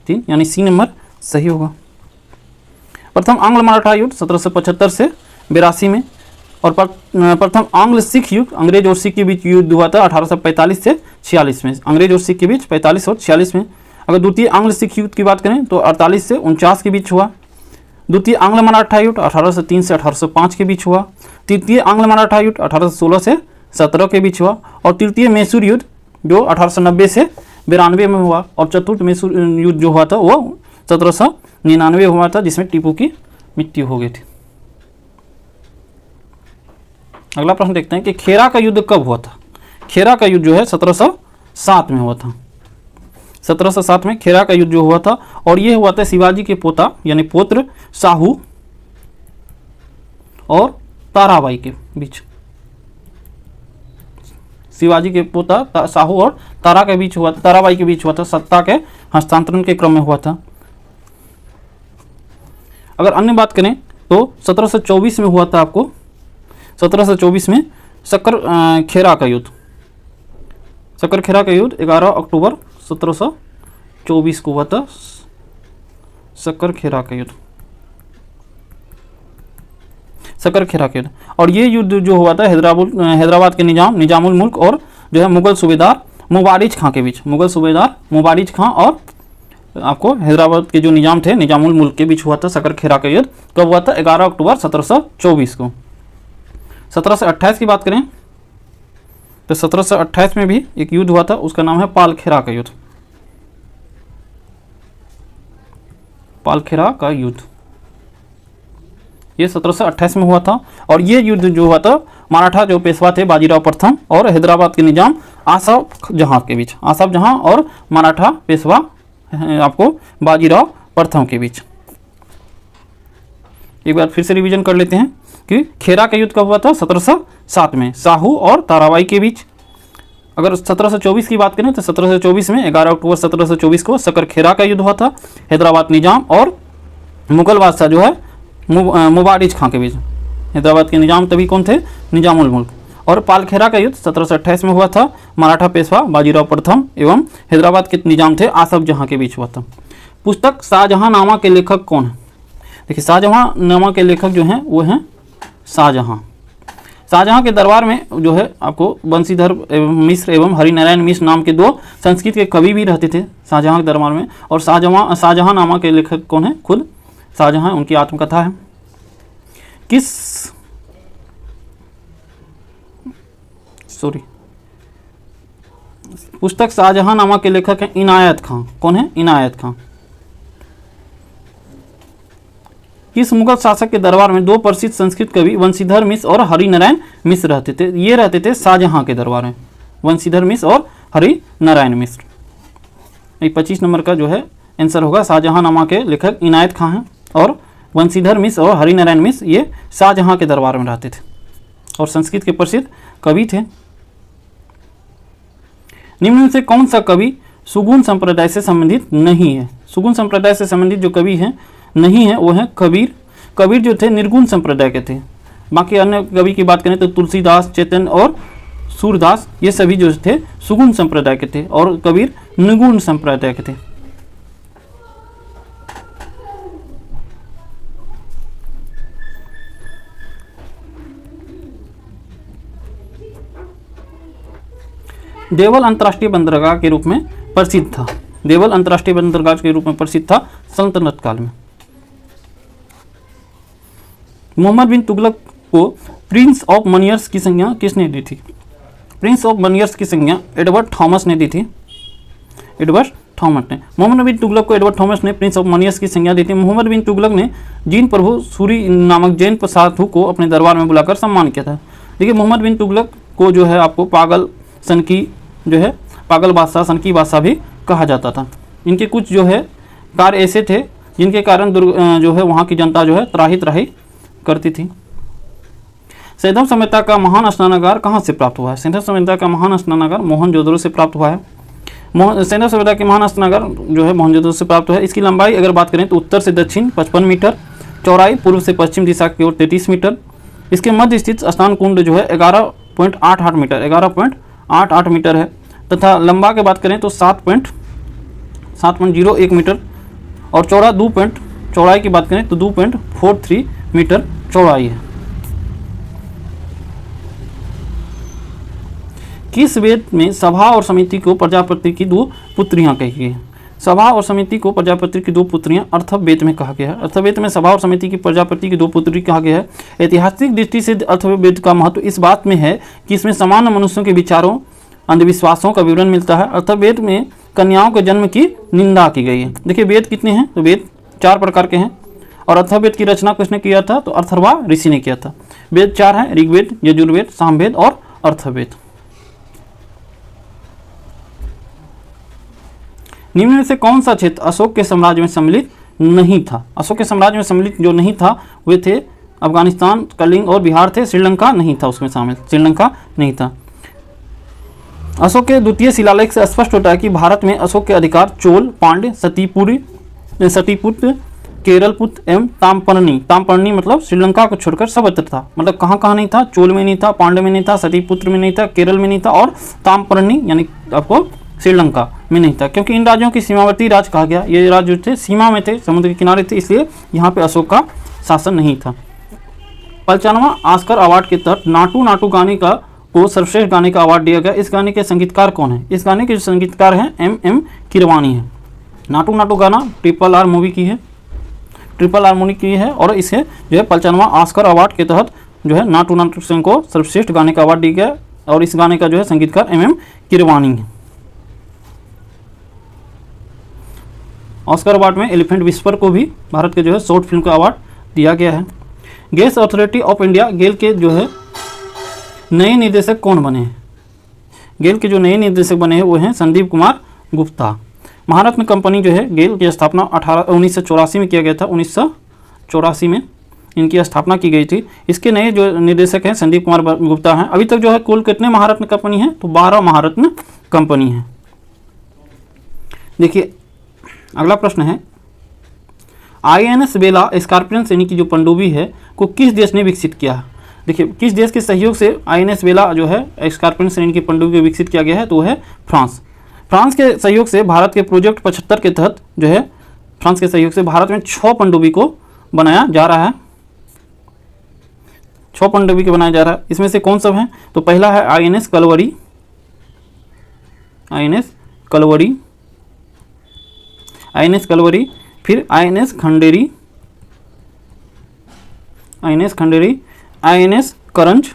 3 यानी सी नंबर सही होगा। प्रथम आंग्ल मराठा युद्ध 1775 से 82 में, और प्रथम आंग्ल सिख युद्ध अंग्रेज और सिख के बीच युद्ध हुआ था 1845 से 46 में। अंग्रेज और सिख के बीच 45 और 46 में। अगर द्वितीय आंग्ल सिख युद्ध की बात करें तो 48 से 49 के बीच हुआ। द्वितीय आंग्ल मराठा युद्ध 1803 से 1805 के बीच हुआ। तृतीय आंग्ल मराठा युद्ध 1816 से 17 के बीच हुआ। और तृतीय मैसूर युद्ध जो 1890 से 92 में हुआ। और चतुर्थ मैसूर युद्ध जो हुआ था वो 1799 हुआ था, जिसमें टीपू की मृत्यु हो गई थी। अगला प्रश्न देखते हैं कि खेरा का युद्ध कब हुआ था। खेरा का युद्ध जो है 1707 में हुआ था। 1707 में खेरा का युद्ध जो हुआ था, और ये हुआ था शिवाजी के पोता यानी पुत्र साहू और ताराबाई के बीच। शिवाजी के पोता साहू और ताराबाई के बीच हुआ था। सत्ता के हस्तांतरण के क्रम में हुआ था। अगर अन्य बात करें तो 1724 में हुआ था आपको। 1724 में सक्करखेरा का युद्ध। सक्करखेरा का युद्ध 11 अक्टूबर 1724 को हुआ था। सक्करखेरा का युद्ध, सक्करखेरा का युद्ध। और ये युद्ध जो हुआ था हैदराबाद के निजामुल मुल्क और जो है मुगल सूबेदार मुबारिज खां के बीच। मुगल सूबेदार मुबारिज खां और आपको हैदराबाद के जो निजाम थे निजामुल मुल्क के बीच हुआ था सक्करखेरा का युद्ध। कब हुआ था? 11 अक्टूबर 1724 को। 1728 की बात करें तो 1728 में भी एक युद्ध हुआ था, उसका नाम है पालखेरा का युद्ध। पालखेरा का युद्ध ये 1728 में हुआ था। और ये युद्ध जो हुआ था मराठा जो पेशवा थे बाजीराव प्रथम और हैदराबाद के निजाम आसफ जहां के बीच। आसफ जहां और मराठा पेशवा आपको बाजीराव प्रथम के बीच। एक बार फिर से रिवीजन कर लेते हैं कि खेरा का युद्ध कब हुआ था? 1707 में साहू और ताराबाई के बीच। अगर 1724 की बात करें तो 1724 में 11 अक्टूबर 1724 को सक्करखेरा का युद्ध हुआ था हैदराबाद निजाम और मुगल बादशाह जो है मुबारिज खां के बीच। हैदराबाद के निजाम तभी कौन थे? निजामुल मुल्क। और पालखेरा का युद्ध 1728 में हुआ था, मराठा पेशवा बाजीराव प्रथम एवं हैदराबाद के निजाम थे आसफ जहां के बीच हुआ था। पुस्तक शाहजहांनामा के लेखक कौन है? देखिए शाहजहांनामा के लेखक जो हैं वो हैं शाहजहां। शाहजहां के दरबार में जो है आपको बंशीधर मिश्र एवं हरिनारायण मिश्र नाम के दो संस्कृत के कवि भी रहते थे शाहजहां के दरबार में। और शाहजहांनामा के लेखक कौन है? खुद शाहजहां, उनकी आत्मकथा है। पुस्तक शाहजहांनामा के लेखक हैं इनायत खां। कौन है? इनायत खां। किस मुगल शासक के दरबार में दो प्रसिद्ध संस्कृत कवि वंशीधर मिश्र और हरिनारायण मिश्र रहते थे? ये रहते थे शाहजहां के दरबार में, वंशीधर मिश्र और हरिनारायण मिश्र। 25 नंबर का जो है आंसर होगा। शाहजहांनामा के लेखक इनायत खां हैं और वंशीधर मिश्र और हरिनारायण मिश्र ये शाहजहां के दरबार में रहते थे और संस्कृत के प्रसिद्ध कवि थे। निम्न में से कौन सा कवि सुगुन संप्रदाय से संबंधित नहीं है? सुगुन संप्रदाय से संबंधित जो कवि हैं नहीं है वो है कबीर। कबीर जो थे निर्गुण संप्रदाय के थे। बाकी अन्य कवि की बात करें तो तुलसीदास, चैतन्य और सूरदास ये सभी जो थे सुगुन संप्रदाय के थे और कबीर निर्गुण संप्रदाय के थे। देवल अंतर्राष्ट्रीय बंदरगाह के रूप में प्रसिद्ध था। देवल अंतर्राष्ट्रीय बंदरगाह के रूप में प्रसिद्ध था सल्तनत काल में। मोहम्मद बिन तुगलक को प्रिंस ऑफ मनियर्स की संज्ञा किसने दी थी? प्रिंस ऑफ मनियर्स की संज्ञा एडवर्ड थॉमस ने दी थी। एडवर्ड थॉमस ने मोहम्मद बिन तुगलक को एडवर्ड थॉमस ने प्रिंस ऑफ मनियर्स की संज्ञा दी थी। मोहम्मद बिन तुगलक ने जीन प्रभु सूरी नामक जैन साधु को अपने दरबार में बुलाकर सम्मान किया था। देखिए मोहम्मद बिन तुगलक को जो है आपको पागल सनकी जो है पागल बादशाह, सनकी बादशाह भी कहा जाता था। इनके कुछ जो है कार्य ऐसे थे जिनके कारण जो है वहाँ की जनता जो है त्राही त्राही करती थी। सैंधव सभ्यता का महान स्नानागार कहाँ से प्राप्त हुआ है? सैंधव सभ्यता का महान स्नानागार मोहनजोदड़ो से प्राप्त हुआ है। सैंधव सभ्यता के महान स्नानागार जो है मोहनजोदड़ो से प्राप्त हुआ है। इसकी लंबाई अगर बात करें तो उत्तर से दक्षिण 55 मीटर, चौड़ाई पूर्व से पश्चिम दिशा की ओर 33 मीटर। इसके मध्य स्थित स्नान कुंड जो है 11.88 मीटर 11.88 मीटर है तथा लंबा के बात करें तो 7.01 मीटर और चौड़ाई की बात करें तो 2.43 मीटर चौड़ाई है। किस वेद में सभा और समिति को प्रजापति की दो पुत्रियां कही गई है? सभा और समिति को प्रजापति की दो पुत्रियां अर्थवेद में कहा गया है। अर्थवेद में सभा और समिति की प्रजापति की दो पुत्री कहा गया है। ऐतिहासिक दृष्टि से अर्थवेद का महत्व इस बात में है कि इसमें सामान्य मनुष्यों के विचारों अंधविश्वासों का विवरण मिलता है। अर्थवेद में कन्याओं के जन्म की निंदा की गई है। देखिए वेद कितने हैं? तो वेद 4 प्रकार के हैं और अर्थवेद की रचना किसने किया था? तो अर्थर्वा ऋषि ने किया था। वेद 4 हैं, ऋग्वेद, यजुर्वेद, सामवेद और अर्थवेद। निम्न में से कौन सा क्षेत्र अशोक के साम्राज्य में सम्मिलित नहीं था? अशोक के साम्राज्य में सम्मिलित जो नहीं था वे थे अफगानिस्तान, कलिंग और बिहार थे। श्रीलंका नहीं था उसमें शामिल, श्रीलंका नहीं था। अशोक के द्वितीय शिलालेख से स्पष्ट होता है कि भारत में अशोक के अधिकार चोल, पांड्य, सतीपुत्र केरल पुत्र एवं ताम्रपर्णी। ताम्रपर्णी मतलब श्रीलंका को छोड़कर सर्वत्र था, मतलब कहाँ कहाँ नहीं था, चोल में नहीं था, पांड्य में नहीं था, सतीपुत्र में नहीं था, केरल में नहीं था, और ताम्रपर्णी यानी आपको श्रीलंका में नहीं था, क्योंकि इन राज्यों की सीमावर्ती राज कहा गया। ये राज्य जो थे सीमा में थे, समुद्र के किनारे थे, इसलिए यहाँ पे अशोक का शासन नहीं था। 55वां ऑस्कर अवार्ड के तहत नाटू नाटू गाने को सर्वश्रेष्ठ गाने का अवार्ड दिया गया। इस गाने के संगीतकार कौन है? इस गाने के जो संगीतकार हैं एम कीरवानी है। नाटू नाटू गाना RRR मूवी की है, RRR मूवी की है, और इसे जो है 55वां ऑस्कर अवार्ड के तहत जो है नाटू नाटू सिंह को सर्वश्रेष्ठ गाने का अवार्ड दिया गया, और इस गाने का जो है संगीतकार एम कीरवानी है। ऑस्कर अवार्ड में एलिफेंट विस्पर को भी भारत के जो है शॉर्ट फिल्म का अवार्ड दिया गया है। गैस अथॉरिटी ऑफ इंडिया गेल के जो है नए निदेशक कौन बने हैं? गेल के जो नए निदेशक बने हैं वो हैं संदीप कुमार गुप्ता। महारत्न कंपनी जो है गेल की स्थापना 1984 में किया गया था। 1984 में इनकी स्थापना की गई थी। इसके नए जो निदेशक हैं संदीप कुमार गुप्ता हैं। अभी तक जो है कुल कितने महारत्न कंपनी है? तो 12 महारत्न कंपनी है। देखिए अगला प्रश्न है, INS बेला स्कॉर्पियन श्रेणी की जो पनडुब्बी है को किस देश ने विकसित किया? देखिए किस देश के सहयोग से INS बेला जो है स्कॉर्पियन श्रेणी की पनडुब्बी को विकसित किया गया है? तो वो है फ्रांस। फ्रांस के सहयोग से भारत के प्रोजेक्ट 75 के तहत जो है फ्रांस के सहयोग से भारत में 6 पनडुब्बी को बनाया जा रहा है। 6 पनडुब्बी को बनाया जा रहा है। इसमें से कौन सब हैं? तो पहला है INS कलवरी, INS कलवरी, फिर INS खंडेरी, INS करंज,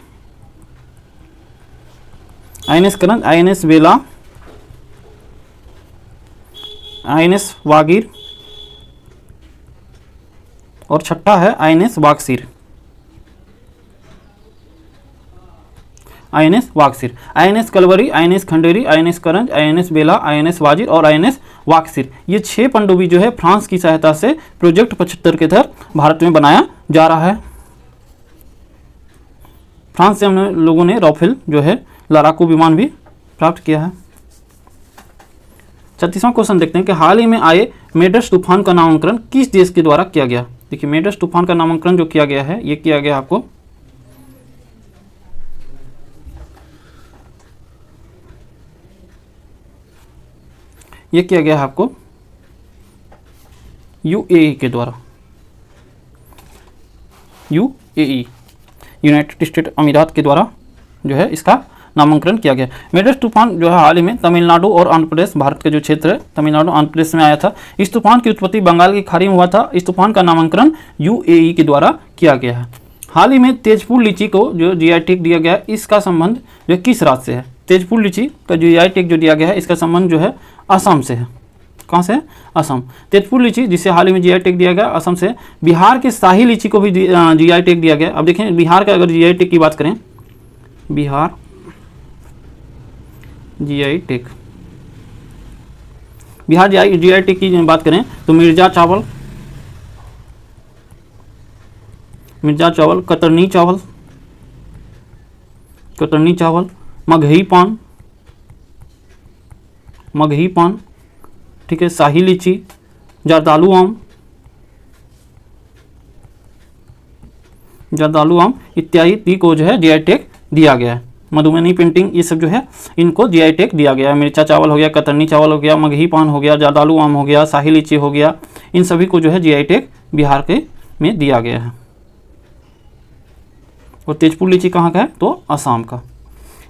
INS बेला, INS वागीर, और छठा है INS Vagsheer. INS Kalvari, INS Khanderi, INS करंज, INS बेला, INS वाजिर और INS वागसीर, ये 6 पनडुब्बी जो है फ्रांस की सहायता से प्रोजेक्ट 75 के तहत भारत में बनाया जा रहा है। फ्रांस से हम लोगों ने राफेल जो है लड़ाकू विमान भी प्राप्त किया है। 36वां क्वेश्चन देखते हैं कि हाल ही में आए मेडस तूफान का नामकरण किस देश के द्वारा किया गया? देखिए मेडस तूफान का नामकरण जो किया गया है ये किया गया आपको UAE के द्वारा। UAE यूनाइटेड स्टेट अमीरात के द्वारा जो है इसका नामकरण किया गया। मेडस तूफान जो है हाल ही में तमिलनाडु और आंध्र प्रदेश, भारत के जो क्षेत्र है तमिलनाडु आंध्र प्रदेश में आया था। इस तूफान की उत्पत्ति बंगाल की खाड़ी में हुआ था। इस तूफान का नामकरण UAE के द्वारा किया गया है। हाल ही में तेजपुर लीची को जो GI टैग दिया गया है, इसका संबंध जो किस राज्य से है? तेजपुर लीची का जो GI टैग जो दिया गया है इसका संबंध जो है असम से है। कहाँ से? असम। तेजपुर लीची जिसे हाल ही में GI टैग दिया गया असम से। बिहार के शाही लीची को भी GI टैग दिया गया। अब देखें बिहार का अगर GI टैग की बात करें, Bihar GI tag, Bihar GI tag की बात करें तो मिर्जा चावल, कतरनी चावल, मगही पान, ठीक है, शाही लीची, जर्दालू आम इत्यादि को जो है GI टैग दिया गया है। मधुबनी पेंटिंग ये सब जो है इनको GI टैग दिया गया है। मिर्चा चावल हो गया, कतरनी चावल हो गया, मगही पान हो गया, जर्दालू आम हो गया, शाही लीची हो गया, इन सभी को जो है GI टैग बिहार के में दिया गया है। और तेजपुर लीची कहाँ का है? तो असम का।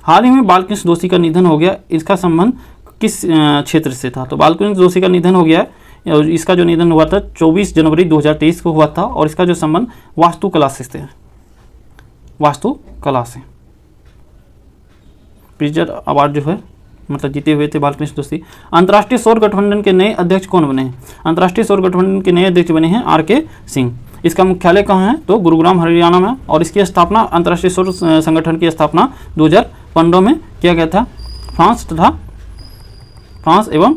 हाल ही में बालकृष्ण जोशी का निधन हो गया, इसका संबंध किस क्षेत्र से था? तो बालकृष्ण जोशी का निधन हो गया और इसका जो निधन हुआ था 24 जनवरी 2023 को हुआ था, और इसका जो संबंध वास्तुकला से है, वास्तुकला से। प्रिजर अवार्ड जो है मतलब जीते हुए थे बालकृष्ण जोशी। अंतर्राष्ट्रीय सौर गठबंधन के नए अध्यक्ष कौन बने हैं? अंतर्राष्ट्रीय सौर गठबंधन के नए अध्यक्ष बने हैं RK सिंह। इसका मुख्यालय कहाँ है? तो गुरुग्राम हरियाणा में, और इसकी स्थापना अंतर्राष्ट्रीय सौर संगठन की स्थापना 2015 में किया गया था। फ्रांस एवं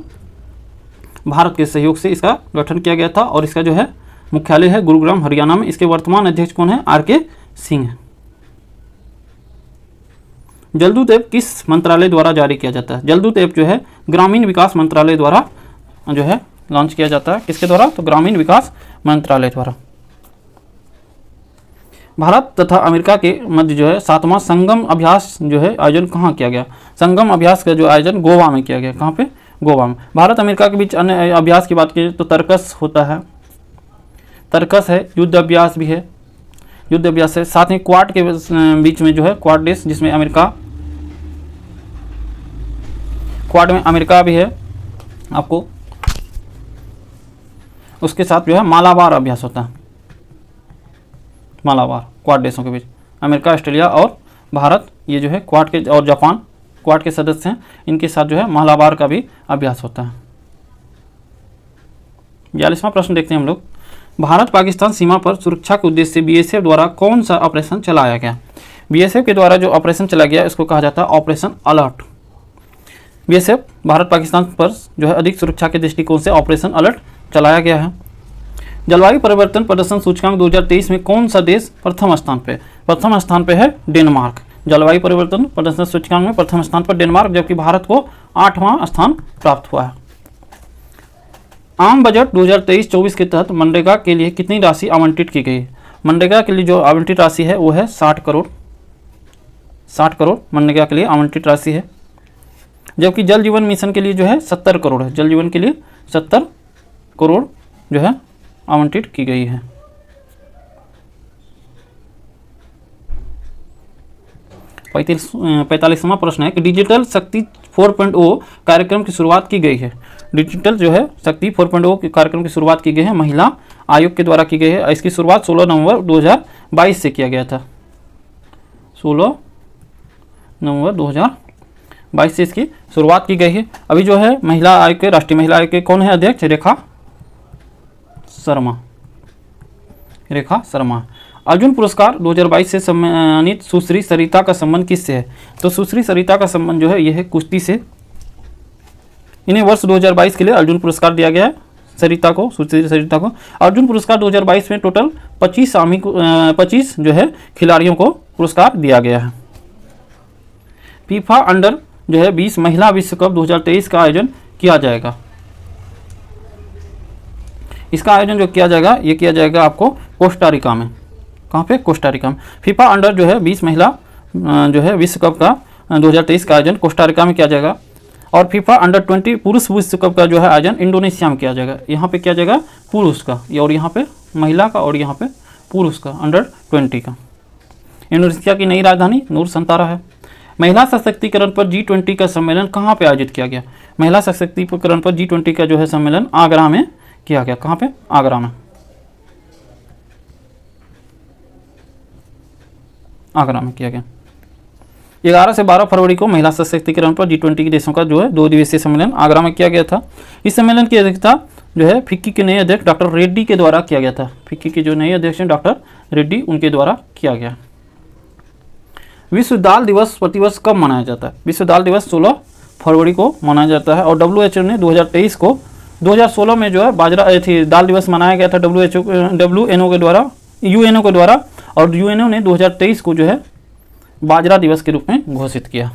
भारत के सहयोग से इसका गठन किया गया था, और इसका जो है मुख्यालय है गुरुग्राम हरियाणा में। इसके वर्तमान अध्यक्ष कौन है? RK सिंह है। जलदूत ऐप किस मंत्रालय द्वारा जारी किया जाता है? जलदूत ऐप जो है ग्रामीण विकास मंत्रालय द्वारा जो है लॉन्च किया जाता है, किसके द्वारा? तो ग्रामीण विकास मंत्रालय द्वारा। भारत तथा अमेरिका के मध्य जो है 7वां संगम अभ्यास जो है आयोजन कहाँ किया गया? संगम अभ्यास का जो आयोजन गोवा में किया गया। कहाँ पे? गोवा में। भारत अमेरिका के बीच अन्य अभ्यास की बात करें तो तर्कस होता है, तर्कस है, युद्ध अभ्यास भी है, युद्ध अभ्यास है। साथ ही क्वाड के बीच में जो है क्वाड देश, जिसमें अमेरिका, क्वाड में अमेरिका भी है आपको, उसके साथ जो है मालाबार अभ्यास होता है, मालाबार क्वाड देशों के बीच, अमेरिका, ऑस्ट्रेलिया और भारत, ये जो है क्वाड के, और जापान क्वाड के सदस्य हैं, इनके साथ जो है मालाबार का भी अभ्यास होता है। 42वां प्रश्न देखते हैं हम लोग। भारत पाकिस्तान सीमा पर सुरक्षा के उद्देश्य से बीएसएफ द्वारा कौन सा ऑपरेशन चलाया गया? बीएसएफ के द्वारा जो ऑपरेशन चलाया गया इसको कहा जाता है operation alert. BSF Bharat Pakistan पर जो है अधिक सुरक्षा के दृष्टिकोण से ऑपरेशन अलर्ट चलाया गया है। जलवायु परिवर्तन प्रदर्शन सूचकांक 2023 में कौन सा देश प्रथम स्थान पे? प्रथम स्थान पे है डेनमार्क। जलवायु परिवर्तन प्रदर्शन सूचकांक में प्रथम स्थान पर डेनमार्क, जबकि भारत को 8वां स्थान प्राप्त हुआ है। आम बजट 2023-24 के तहत मनरेगा के लिए कितनी राशि आवंटित की गई? मनरेगा के लिए जो आवंटित राशि है वो है 60 करोड़। 60 करोड़ मनरेगा के लिए आवंटित राशि है, जबकि जल जीवन मिशन के लिए जो है 70 करोड़ है। जल जीवन के लिए 70 करोड़ जो है आवंटित की गई है। 45वां प्रश्न है कि डिजिटल शक्ति 4.0 कार्यक्रम की शुरुआत की गई है। डिजिटल जो है शक्ति 4.0 के कार्यक्रम की शुरुआत की गई है, महिला आयोग के द्वारा की गई है। इसकी शुरुआत 16 नवंबर 2022 से किया गया था। 16 नवंबर 2022 से इसकी शुरुआत की गई है। अभी जो है महिला आयोग के, राष्ट्रीय महिला आयोग के कौन है अध्यक्ष? रेखा शर्मा। रेखा शर्मा। अर्जुन पुरस्कार 2022 से सम्मानित सुश्री सरिता का संबंध किससे है? तो सुश्री सरिता का संबंध जो है यह है कुश्ती से। इन्हें वर्ष 2022 के लिए अर्जुन पुरस्कार दिया गया है, सरिता को, सुश्री सरिता को। अर्जुन पुरस्कार 2022 में टोटल 25 जो है खिलाड़ियों को पुरस्कार दिया गया है। फीफा अंडर जो है 20 महिला विश्व कप 2023 का आयोजन किया जाएगा। इसका आयोजन जो किया जाएगा ये किया जाएगा आपको कोस्टारिका में। कहाँ पे? कोस्टारिका में। फीफा अंडर जो है 20 महिला जो है विश्व कप का 2023 का आयोजन कोस्टारिका में किया जाएगा। और फीफा अंडर 20 पुरुष विश्व कप का जो है आयोजन इंडोनेशिया में किया जाएगा। यहाँ पे किया जाएगा पुरुष का, और यहाँ पे महिला का, और यहाँ पे पुरुष का अंडर 20 का। इंडोनेशिया की नई राजधानी नूर संतारा है। महिला सशक्तिकरण पर G20 का सम्मेलन कहाँ पे आयोजित किया गया? महिला सशक्तिकरण पर G20 का जो है सम्मेलन आगरा में किया गया। कहाँ पे? आगरा में। आगरा में किया गया। 11 से 12 फरवरी को महिला सशक्तिकरण पर G20 के देशों का जो है 2 दिवसीय सम्मेलन आगरा में किया गया था। इस सम्मेलन की अध्यक्षता जो है फिक्की के नए अध्यक्ष डॉक्टर रेड्डी के द्वारा किया गया था। फिक्की के जो नए अध्यक्ष हैं डॉक्टर रेड्डी, उनके द्वारा किया गया। विश्व दाल दिवस प्रतिवर्ष कब मनाया जाता है? विश्व दाल दिवस 16 फरवरी को मनाया जाता है। और WHO ने 2023 को 2016 में जो है बाजरा थी दाल दिवस मनाया गया था WNO के द्वारा, UNO के द्वारा, और UNO ने 2023 को जो है बाजरा दिवस के रूप में घोषित किया।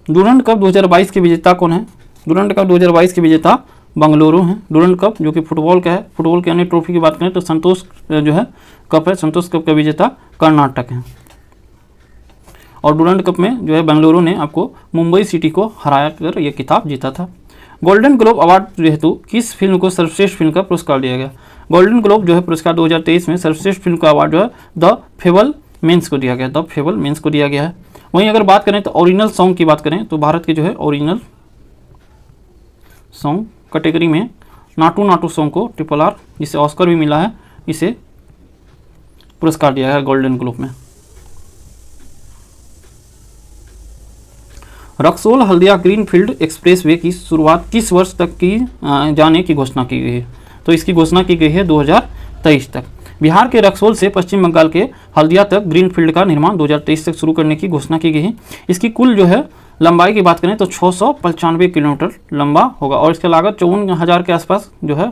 डूरंड कप 2022 के विजेता कौन है? डूरंड कप 2022 के विजेता बंगलुरु हैं। डूरंड कप जो कि फुटबॉल का है, फुटबॉल के अन्य ट्रॉफी की बात करें तो संतोष जो है कप है, संतोष कप का विजेता कर्नाटक है। और डूरंड कप में जो है बेंगलुरु ने आपको मुंबई सिटी को हराया कर यह खिताब जीता था। गोल्डन ग्लोब अवार्ड हेतु किस फिल्म को सर्वश्रेष्ठ फिल्म का पुरस्कार दिया गया? गोल्डन ग्लोब जो है पुरस्कार 2023 में सर्वश्रेष्ठ फिल्म का अवार्ड जो है द फेबलमैन्स को दिया गया। द फेबलमैन्स को दिया गया है। वहीं अगर बात करें तो ओरिजिनल सॉन्ग की बात करें तो भारत के जो है ओरिजिनल सॉन्ग कैटेगरी में नाटू नाटू सॉन्ग को RRR, जिसे ऑस्कर भी मिला है, इसे पुरस्कार दिया है गोल्डन ग्लोब में। रक्सौल हल्दिया ग्रीनफील्ड एक्सप्रेसवे की शुरुआत किस वर्ष तक की जाने की घोषणा की गई है? तो इसकी घोषणा की गई है 2023 तक। बिहार के रक्सौल से पश्चिम बंगाल के हल्दिया तक ग्रीनफील्ड का निर्माण 2023 तक शुरू करने की घोषणा की गई है। इसकी कुल जो है लंबाई की बात करें तो 695 किलोमीटर लंबा होगा, और इसका लागत 54,000 के आसपास जो है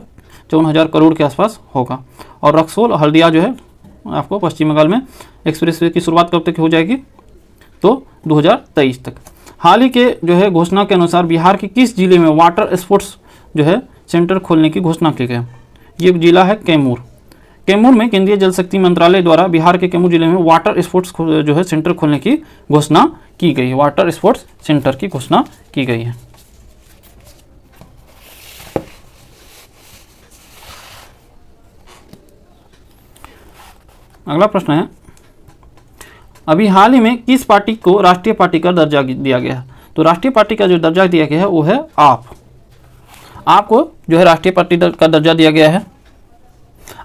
54,000 करोड़ के आसपास होगा। और रक्सौल हल्दिया जो है आपको पश्चिम बंगाल में एक्सप्रेसवे की शुरुआत कब तक हो जाएगी? तो 2023 तक। हाल ही के जो है घोषणा के अनुसार बिहार के किस जिले में वाटर स्पोर्ट्स जो है सेंटर खोलने की घोषणा की गई? ये जिला है कैमूर। कैमूर में केंद्रीय जल शक्ति मंत्रालय द्वारा बिहार के कैमूर जिले में वाटर स्पोर्ट्स जो है सेंटर खोलने की घोषणा की गई है। वाटर स्पोर्ट्स सेंटर की घोषणा की गई है। अगला प्रश्न है, अभी हाल ही में किस पार्टी को राष्ट्रीय पार्टी का दर्जा दिया गया है? तो राष्ट्रीय पार्टी का जो दर्जा दिया गया है वो है आपको जो है राष्ट्रीय पार्टी का दर्जा दिया गया है।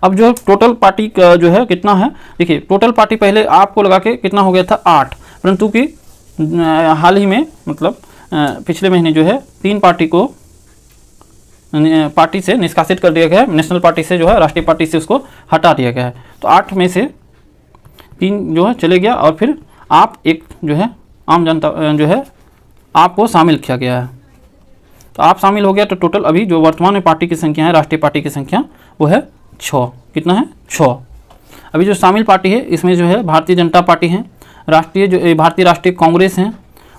अब जो टोटल पार्टी का जो है कितना है, देखिए टोटल पार्टी पहले आपको लगा के कितना हो गया था 8, परंतु कि हाल ही में मतलब पिछले महीने जो है 3 पार्टी को पार्टी से निष्कासित कर दिया गया है। नेशनल पार्टी से जो है राष्ट्रीय पार्टी से उसको हटा दिया गया है। तो 8 में से 3 जो है चले गया और फिर आप एक जो है आम जनता जो है आपको शामिल किया गया है। तो आप शामिल हो गया तो टोटल अभी जो वर्तमान में पार्टी की संख्या है, राष्ट्रीय पार्टी की संख्या वो है 6। कितना है? 6। अभी जो शामिल पार्टी है इसमें जो है भारतीय जनता पार्टी है, भारतीय राष्ट्रीय कांग्रेस है,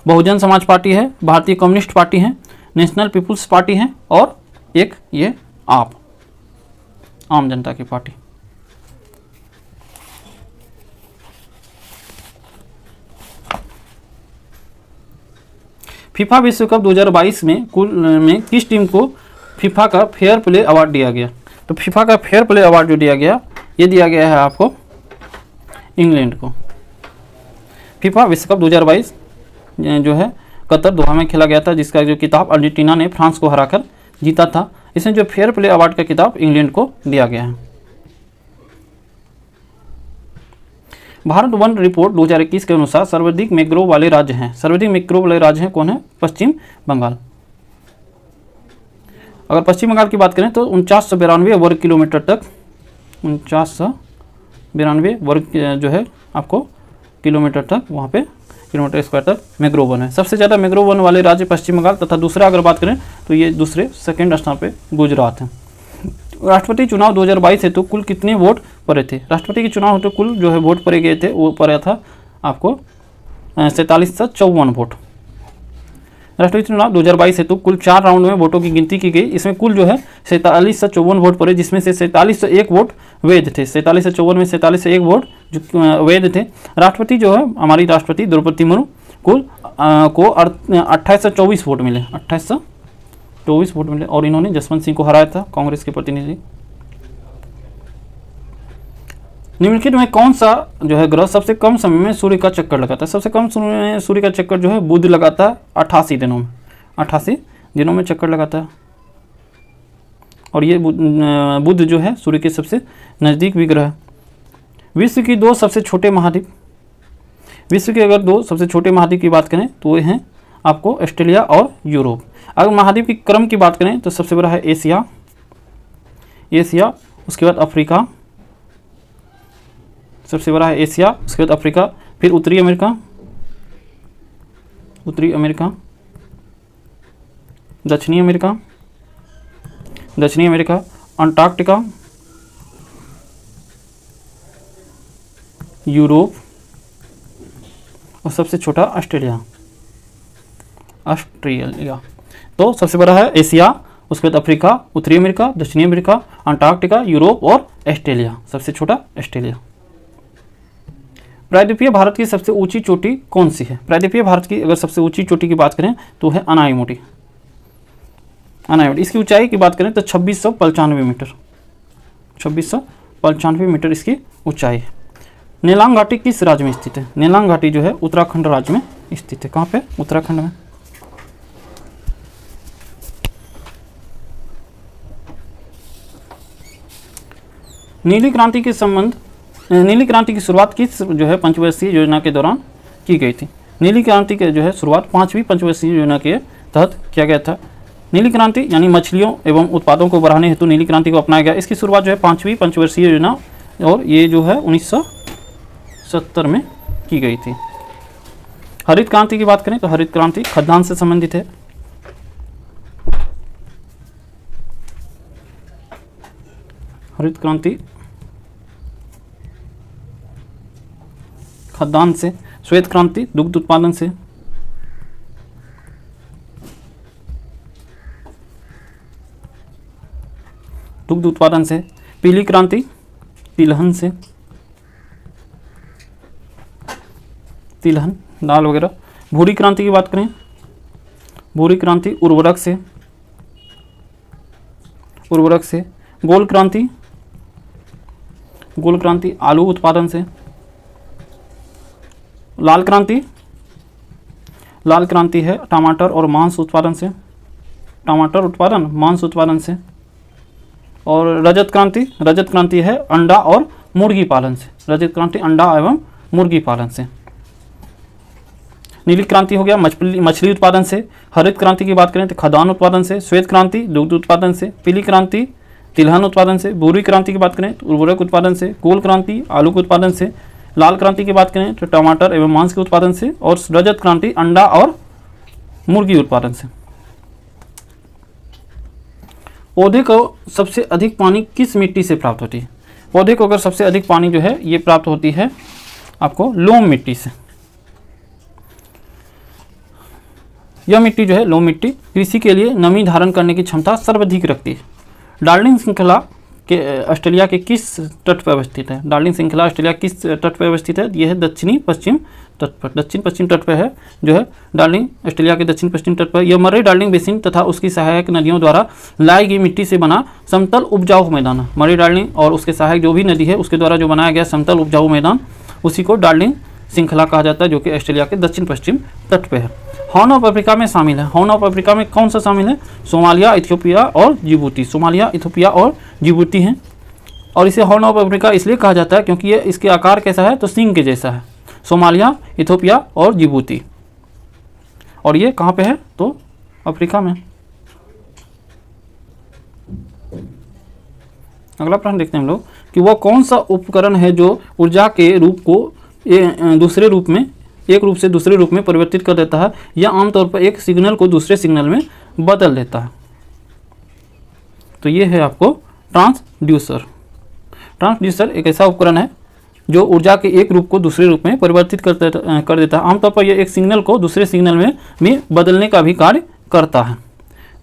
बहुजन समाज पार्टी है, भारतीय कम्युनिस्ट पार्टी है, नेशनल पीपुल्स पार्टी है और एक ये आम जनता की पार्टी। फीफा विश्व कप 2022 में किस टीम को फीफा का फेयर प्ले अवार्ड दिया गया? तो फीफा का फेयर प्ले अवार्ड जो दिया गया ये दिया गया है आपको इंग्लैंड को। फीफा विश्व कप 2022 जो है कतर दोहा में खेला गया था, जिसका जो खिताब अर्जेंटीना ने फ्रांस को हराकर जीता था। इसमें जो फेयर प्ले अवार्ड का खिताब इंग्लैंड को दिया गया है। भारत वन रिपोर्ट 2021 के अनुसार सर्वाधिक मैंग्रोव वाले राज्य हैं। सर्वाधिक मैंग्रोव वाले राज्य हैं कौन है? पश्चिम बंगाल। अगर पश्चिम बंगाल की बात करें तो 4992 वर्ग किलोमीटर तक 4992 वर्ग जो है आपको किलोमीटर तक वहाँ पे किलोमीटर स्क्वायर तक मैंग्रोव वन है। सबसे ज़्यादा मैंग्रोव वन वाले राज्य पश्चिम बंगाल तथा दूसरा अगर बात करें तो ये सेकंड स्थान पे गुजरात है। राष्ट्रपति चुनाव 2022 हेतु कुल कितने वोट पड़े थे? राष्ट्रपति के चुनाव हेतु कुल जो है वोट पड़े गए थे वो पड़ा था आपको 4754 वोट। राष्ट्रपति चुनाव 2022 हेतु कुल 4 राउंड में वोटों की गिनती की गई। इसमें कुल जो है 4754 वोट पड़े, जिसमें से 4701 वोट वैध थे। 4754 में 4701 वोट जो वैध थे। राष्ट्रपति जो है हमारी राष्ट्रपति द्रौपदी मुर्मू को 2824 वोट मिले। 2824 वोट मिले और इन्होंने जसवंत सिंह को हराया था, कांग्रेस के प्रतिनिधि। निम्नलिखित में कौन सा जो है ग्रह सबसे कम समय में सूर्य का चक्कर लगाता है? सबसे कम समय में सूर्य का चक्कर जो है बुध लगाता है 88 दिनों में। 88 दिनों में चक्कर लगाता है। और ये बुध जो है सूर्य के सबसे नज़दीक भी ग्रह है। विश्व की 2 सबसे छोटे महाद्वीप। विश्व के अगर 2 सबसे छोटे महाद्वीप की बात करें तो वे हैं आपको ऑस्ट्रेलिया और यूरोप। अगर महाद्वीप की क्रम की बात करें तो सबसे बड़ा है एशिया, उसके बाद अफ्रीका, सबसे बड़ा है एशिया, उसके बाद अफ्रीका, फिर उत्तरी अमेरिका, दक्षिणी अमेरिका, अंटार्कटिका, यूरोप और सबसे छोटा ऑस्ट्रेलिया। तो सबसे बड़ा है एशिया, उसके बाद अफ्रीका, उत्तरी अमेरिका, दक्षिणी अमेरिका, अंटार्कटिका, यूरोप और ऑस्ट्रेलिया, सबसे छोटा ऑस्ट्रेलिया। प्रायद्वीपीय भारत की सबसे ऊंची चोटी कौन सी है? प्रायद्वीपीय भारत की अगर सबसे ऊंची चोटी की बात करें तो है अनाईमुडी। इसकी ऊंचाई की बात करें तो 2695 मीटर। 2695 मीटर इसकी ऊंचाई है। नेलांग घाटी किस राज्य में स्थित है? नेलांग घाटी जो है उत्तराखंड राज्य में स्थित है। कहाँ पे? उत्तराखंड में। नीली क्रांति की शुरुआत किस जो है पंचवर्षीय योजना के दौरान की गई थी? नीली क्रांति के जो है शुरुआत 5वीं पंचवर्षीय योजना के तहत किया गया था। नीली क्रांति यानी मछलियों एवं उत्पादों को बढ़ाने हेतु नीली क्रांति को अपनाया गया। इसकी शुरुआत जो है 5वीं पंचवर्षीय योजना और ये जो है 1970 में की गई थी। हरित क्रांति की बात करें तो हरित क्रांति खाद्यान्न से संबंधित है। हरित क्रांति खाद्यान्न से श्वेत क्रांति दुग्ध उत्पादन से, दुग्ध उत्पादन से। पीली क्रांति तिलहन से, तिलहन दाल वगैरह। भूरी क्रांति की बात करें, भूरी क्रांति उर्वरक से, उर्वरक से। गोल क्रांति, गोल क्रांति आलू उत्पादन से। लाल क्रांति, लाल क्रांति है टमाटर और मांस उत्पादन से, टमाटर उत्पादन मांस उत्पादन से। और रजत क्रांति, रजत क्रांति है अंडा और मुर्गी पालन से, रजत क्रांति अंडा एवं मुर्गी पालन से। नीली क्रांति हो गया मछली उत्पादन से। हरित क्रांति की बात करें तो खाद्यान्न उत्पादन से। श्वेत क्रांति दुग्ध उत्पादन से। पीली क्रांति तिलहन उत्पादन से। भूरी क्रांति की बात करें तो उर्वरक उत्पादन से। गोल क्रांति आलू के उत्पादन से। लाल क्रांति की बात करें तो टमाटर एवं मांस के उत्पादन से। और रजत क्रांति अंडा और मुर्गी उत्पादन से। पौधे को सबसे अधिक पानी किस मिट्टी से प्राप्त होती है? पौधे को अगर सबसे अधिक पानी जो है ये प्राप्त होती है आपको लोम मिट्टी से। यह मिट्टी जो है लोम मिट्टी कृषि के लिए नमी धारण करने की क्षमता सर्वाधिक रखती है। डार्लिंग श्रृंखला के ऑस्ट्रेलिया के किस तट पर अवस्थित है? डार्लिंग श्रृंखला ऑस्ट्रेलिया किस तट पर अवस्थित है? यह है दक्षिणी पश्चिम तट पर, दक्षिण पश्चिम तट पर है जो है डार्लिंग ऑस्ट्रेलिया के दक्षिण पश्चिम तट पर। यह मर्रे डार्लिंग बेसिन तथा उसकी सहायक नदियों द्वारा लाई गई मिट्टी से बना समतल उपजाऊ मैदान है। मर्रे डार्लिंग और उसके सहायक जो भी नदी है उसके द्वारा जो बनाया गया समतल उपजाऊ मैदान उसी को डार्लिंग श्रृंखला कहा जाता है, जो कि ऑस्ट्रेलिया के दक्षिण पश्चिम तट पर है। हॉर्न ऑफ अफ्रीका में शामिल है। हॉर्न ऑफ अफ्रीका में कौन सा शामिल है? सोमालिया, इथियोपिया और जिबूती। सोमालिया, इथियोपिया और जिबूती हैं। और इसे हॉर्न ऑफ अफ्रीका इसलिए कहा जाता है क्योंकि ये इसके आकार कैसा है तो सिंह के जैसा है। सोमालिया, इथियोपिया और जिबूती। और ये कहाँ पे है तो अफ्रीका में। अगला प्रश्न देखते हैं हम लोग कि वह कौन सा उपकरण है जो ऊर्जा के रूप को दूसरे रूप में एक रूप से दूसरे रूप में परिवर्तित कर देता है या आमतौर पर एक सिग्नल को दूसरे सिग्नल में बदल देता है? तो ये है आपको ट्रांसड्यूसर। ट्रांसड्यूसर एक ऐसा उपकरण है जो ऊर्जा के एक रूप को दूसरे रूप में परिवर्तित कर देता है। आमतौर पर यह एक सिग्नल को दूसरे सिग्नल में बदलने का भी कार्य करता है।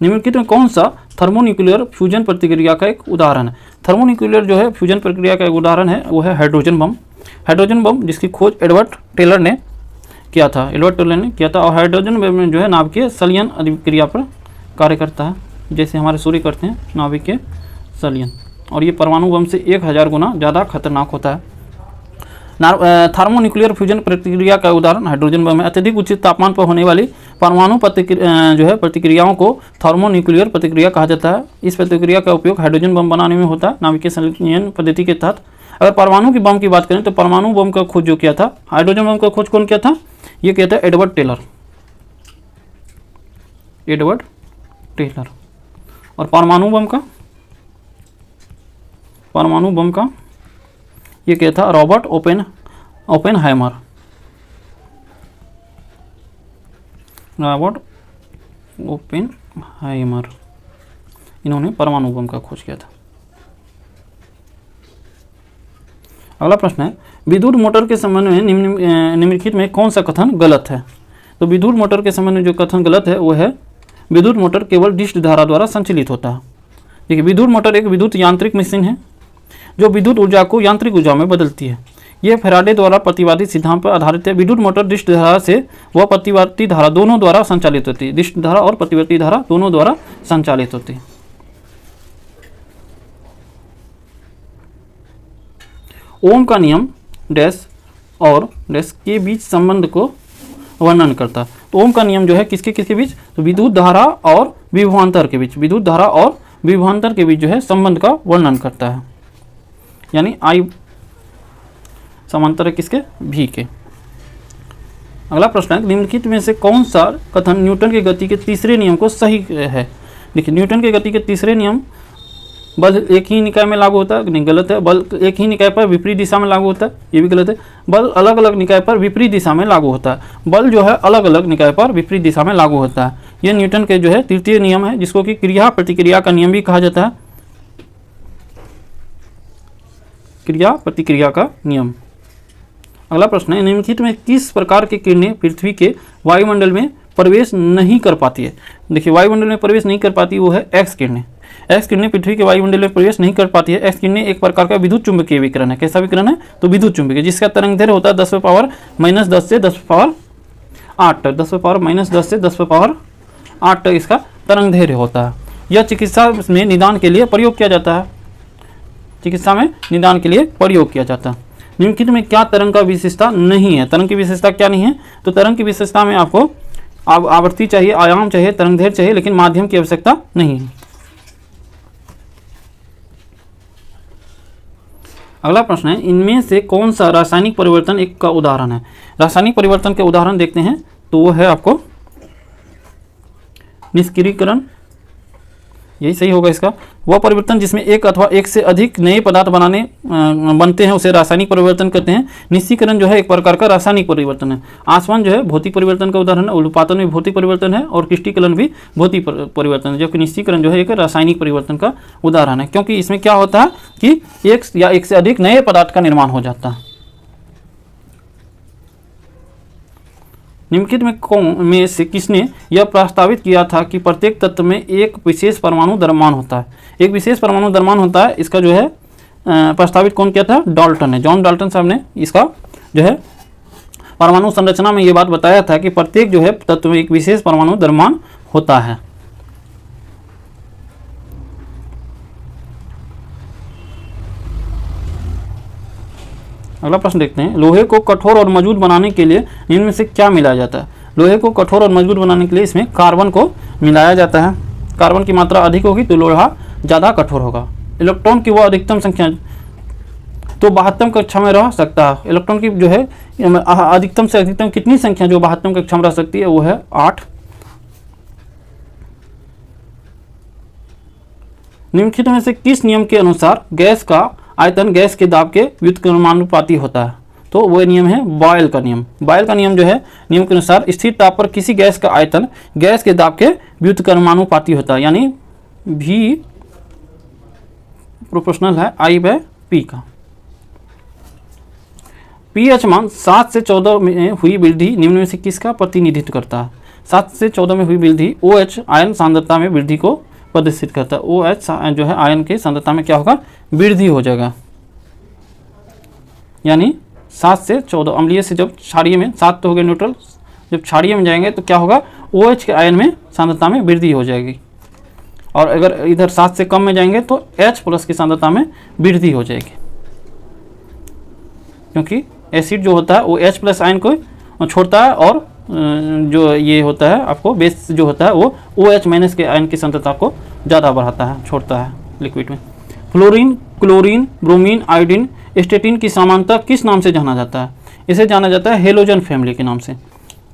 निम्नलिखित में कौन सा थर्मोन्यूक्लियर फ्यूजन प्रतिक्रिया का एक उदाहरण है? थर्मोन्यूक्लियर जो है फ्यूजन प्रक्रिया का एक उदाहरण है वो है हाइड्रोजन बम। हाइड्रोजन बम जिसकी खोज एडवर्ड टेलर ने किया था, एडवर्ड टेलर ने किया था। और हाइड्रोजन बम में जो है नाभिकीय संलयन अभिक्रिया पर कार्य करता है, जैसे हमारे सूर्य करते हैं नाभिकीय संलयन। और ये परमाणु बम से 1000 गुना ज़्यादा खतरनाक होता है। थर्मोन्यूक्लियर फ्यूजन प्रतिक्रिया का उदाहरण हाइड्रोजन बम है। अत्यधिक उच्च तापमान पर होने वाली परमाणु प्रतिक्रियाओं को थर्मोन्यूक्लियर प्रतिक्रिया कहा जाता है। इस प्रतिक्रिया का उपयोग हाइड्रोजन बम बनाने में होता है नाभिकीय संलयन पद्धति के तहत। अगर परमाणु की बम की बात करें तो परमाणु बम का खोज जो किया था, हाइड्रोजन बम का खोज कौन किया था? ये किया था एडवर्ड टेलर, एडवर्ड टेलर। और परमाणु बम का ये किया था रॉबर्ट ओपेनहाइमर। रॉबर्ट ओपेनहाइमर, इन्होंने परमाणु बम का खोज किया था। अगला प्रश्न है विद्युत मोटर के संबंध में निम्नलिखित में कौन सा कथन गलत है? तो विद्युत मोटर के संबंध में जो कथन गलत है वो है विद्युत मोटर केवल डिस्क धारा द्वारा संचालित होता है। देखिए, विद्युत मोटर एक विद्युत यांत्रिक मशीन है जो विद्युत ऊर्जा को यांत्रिक ऊर्जा में बदलती है। यह फैराडे द्वारा प्रतिवादी सिद्धांत पर आधारित है। विद्युत मोटर डिस्क धारा से वह प्रतिवर्ती धारा दोनों द्वारा संचालित होती है। डिस्क धारा और प्रतिवर्ती धारा दोनों द्वारा संचालित होती है। ओम का नियम डैश और डैश के बीच संबंध को वर्णन करता है। तो ओम का नियम जो है किसके किसके बीच? तो विद्युत धारा और विभवांतर के बीच, विद्युत धारा और विभवांतर के बीच जो है संबंध का वर्णन करता है। यानी आई समांतर है किसके? भी के। अगला प्रश्न है निम्नलिखित में से कौन सा कथन न्यूटन के गति के तीसरे नियम को सही है? देखिए, न्यूटन के गति के तीसरे नियम बल एक ही निकाय में लागू होता है, नहीं गलत है। बल एक ही निकाय पर विपरीत दिशा में लागू होता है, ये भी गलत है। बल अलग अलग निकाय पर विपरीत दिशा में लागू होता है। बल जो है अलग अलग निकाय पर विपरीत दिशा में लागू होता है। ये न्यूटन के जो है तृतीय नियम है, जिसको कि क्रिया प्रतिक्रिया का नियम भी कहा जाता है। क्रिया प्रतिक्रिया का नियम। अगला प्रश्न है, निम्नलिखित में किस प्रकार की किरणें पृथ्वी के वायुमंडल में प्रवेश नहीं कर पाती है। देखिए वायुमंडल में प्रवेश नहीं कर पाती वो है एक्स किरणें। एक्स किरणें पृथ्वी के वायुमंडल में प्रवेश नहीं कर पाती है। एक्स किरणें एक प्रकार का विद्युत चुंबकीय विकिरण है। कैसा विकिरण है? तो विद्युत चुंबकीय, जिसका तरंग दैर्घ्य होता है 10⁻⁻10 से 10⁻8 तक, 10⁻−10 से 10⁻8 तक इसका तरंग दैर्घ्य होता है। यह चिकित्सा में निदान के लिए प्रयोग किया जाता है। चिकित्सा में निदान के लिए प्रयोग किया जाता है। निम्नलिखित में क्या तरंग का विशेषता नहीं है? तरंग की विशेषता क्या नहीं है? तो तरंग की विशेषता में आपको आवृत्ति चाहिए, आयाम चाहिए, तरंग दैर्घ्य चाहिए, लेकिन माध्यम की आवश्यकता नहीं है। अगला प्रश्न है, इनमें से कौन सा रासायनिक परिवर्तन एक का उदाहरण है? रासायनिक परिवर्तन के उदाहरण देखते हैं तो वो है आपको निष्क्रियकरण, यही सही होगा इसका। वह परिवर्तन जिसमें एक अथवा एक से अधिक नए पदार्थ बनते हैं उसे रासायनिक परिवर्तन कहते हैं। निश्चीकरण जो है एक प्रकार का रासायनिक परिवर्तन है। आसवन जो है भौतिक परिवर्तन का उदाहरण है। उल्पातन भी भौतिक परिवर्तन है और क्रिस्टीकरण भी भौतिक परिवर्तन है, जबकि निश्चीकरण जो है एक रासायनिक परिवर्तन का उदाहरण है, क्योंकि इसमें क्या होता है कि एक या एक से अधिक नए पदार्थ का निर्माण हो जाता है। निम्नलिखित में से किसने यह प्रस्तावित किया था कि प्रत्येक तत्व में एक विशेष परमाणु द्रव्यमान होता है? एक विशेष परमाणु द्रव्यमान होता है, इसका जो है प्रस्तावित कौन किया था? डाल्टन ने, जॉन डाल्टन साहब ने इसका जो है परमाणु संरचना में ये बात बताया था कि प्रत्येक जो है तत्व में एक विशेष परमाणु द्रव्यमान होता है। अगला प्रश्न देखते हैं, लोहे को कठोर और मजबूत बनाने के लिए इनमें से क्या मिलाया जाता है? लोहे को कठोर और मजबूत बनाने के लिए इसमें कार्बन को मिलाया जाता है। कार्बन की मात्रा अधिक होगी तो लोहा ज़्यादा कठोर होगा। इलेक्ट्रॉन की वह अधिकतम संख्या तो 72 कक्षा में रह सकता है। इलेक्ट्रॉन की जो है अधिकतम से अधिकतम कितनी संख्या जो 72 कक्षा में रह सकती है? वो है 8। निम्नलिखित में से किस नियम के अनुसार गैस का आयतन गैस के दाब के व्युत्क्रमानुपाती होता है? तो वह नियम है बॉयल का नियम। बॉयल का नियम जो है नियम के अनुसार स्थिर ताप पर किसी गैस का आयतन गैस के दाब के व्युत्क्रमानुपाती होता है, यानी V प्रोपोर्शनल है I/P का। pH मान 7 से 14 में हुई वृद्धि निम्न में से किसका प्रतिनिधित्व करता है? 7 से 14 में हुई वृद्धि OH आयन सांद्रता में वृद्धि को प्रदर्शित करता है। OH जो है आयन की सांद्रता में क्या होगा? वृद्धि हो जाएगा, यानी 7 से 14 अम्लीय से जब क्षारीय में, 7 तो हो गए न्यूट्रल, जब क्षारीय में जाएंगे तो क्या होगा? OH के आयन में सांद्रता में वृद्धि हो जाएगी, और अगर इधर 7 से कम में जाएंगे तो H+ की सांद्रता में वृद्धि हो जाएगी, क्योंकि एसिड जो होता है वो H+ आयन को छोड़ता है और जो ये होता है आपको बेस जो होता है वो OH- के आयन की सांद्रता को ज़्यादा बढ़ाता है, छोड़ता है लिक्विड में। Fluorine, chlorine, bromine, iodine, statin की समानता किस नाम से जाना जाता है? इसे जाना जाता है हेलोजन फैमिली के नाम से,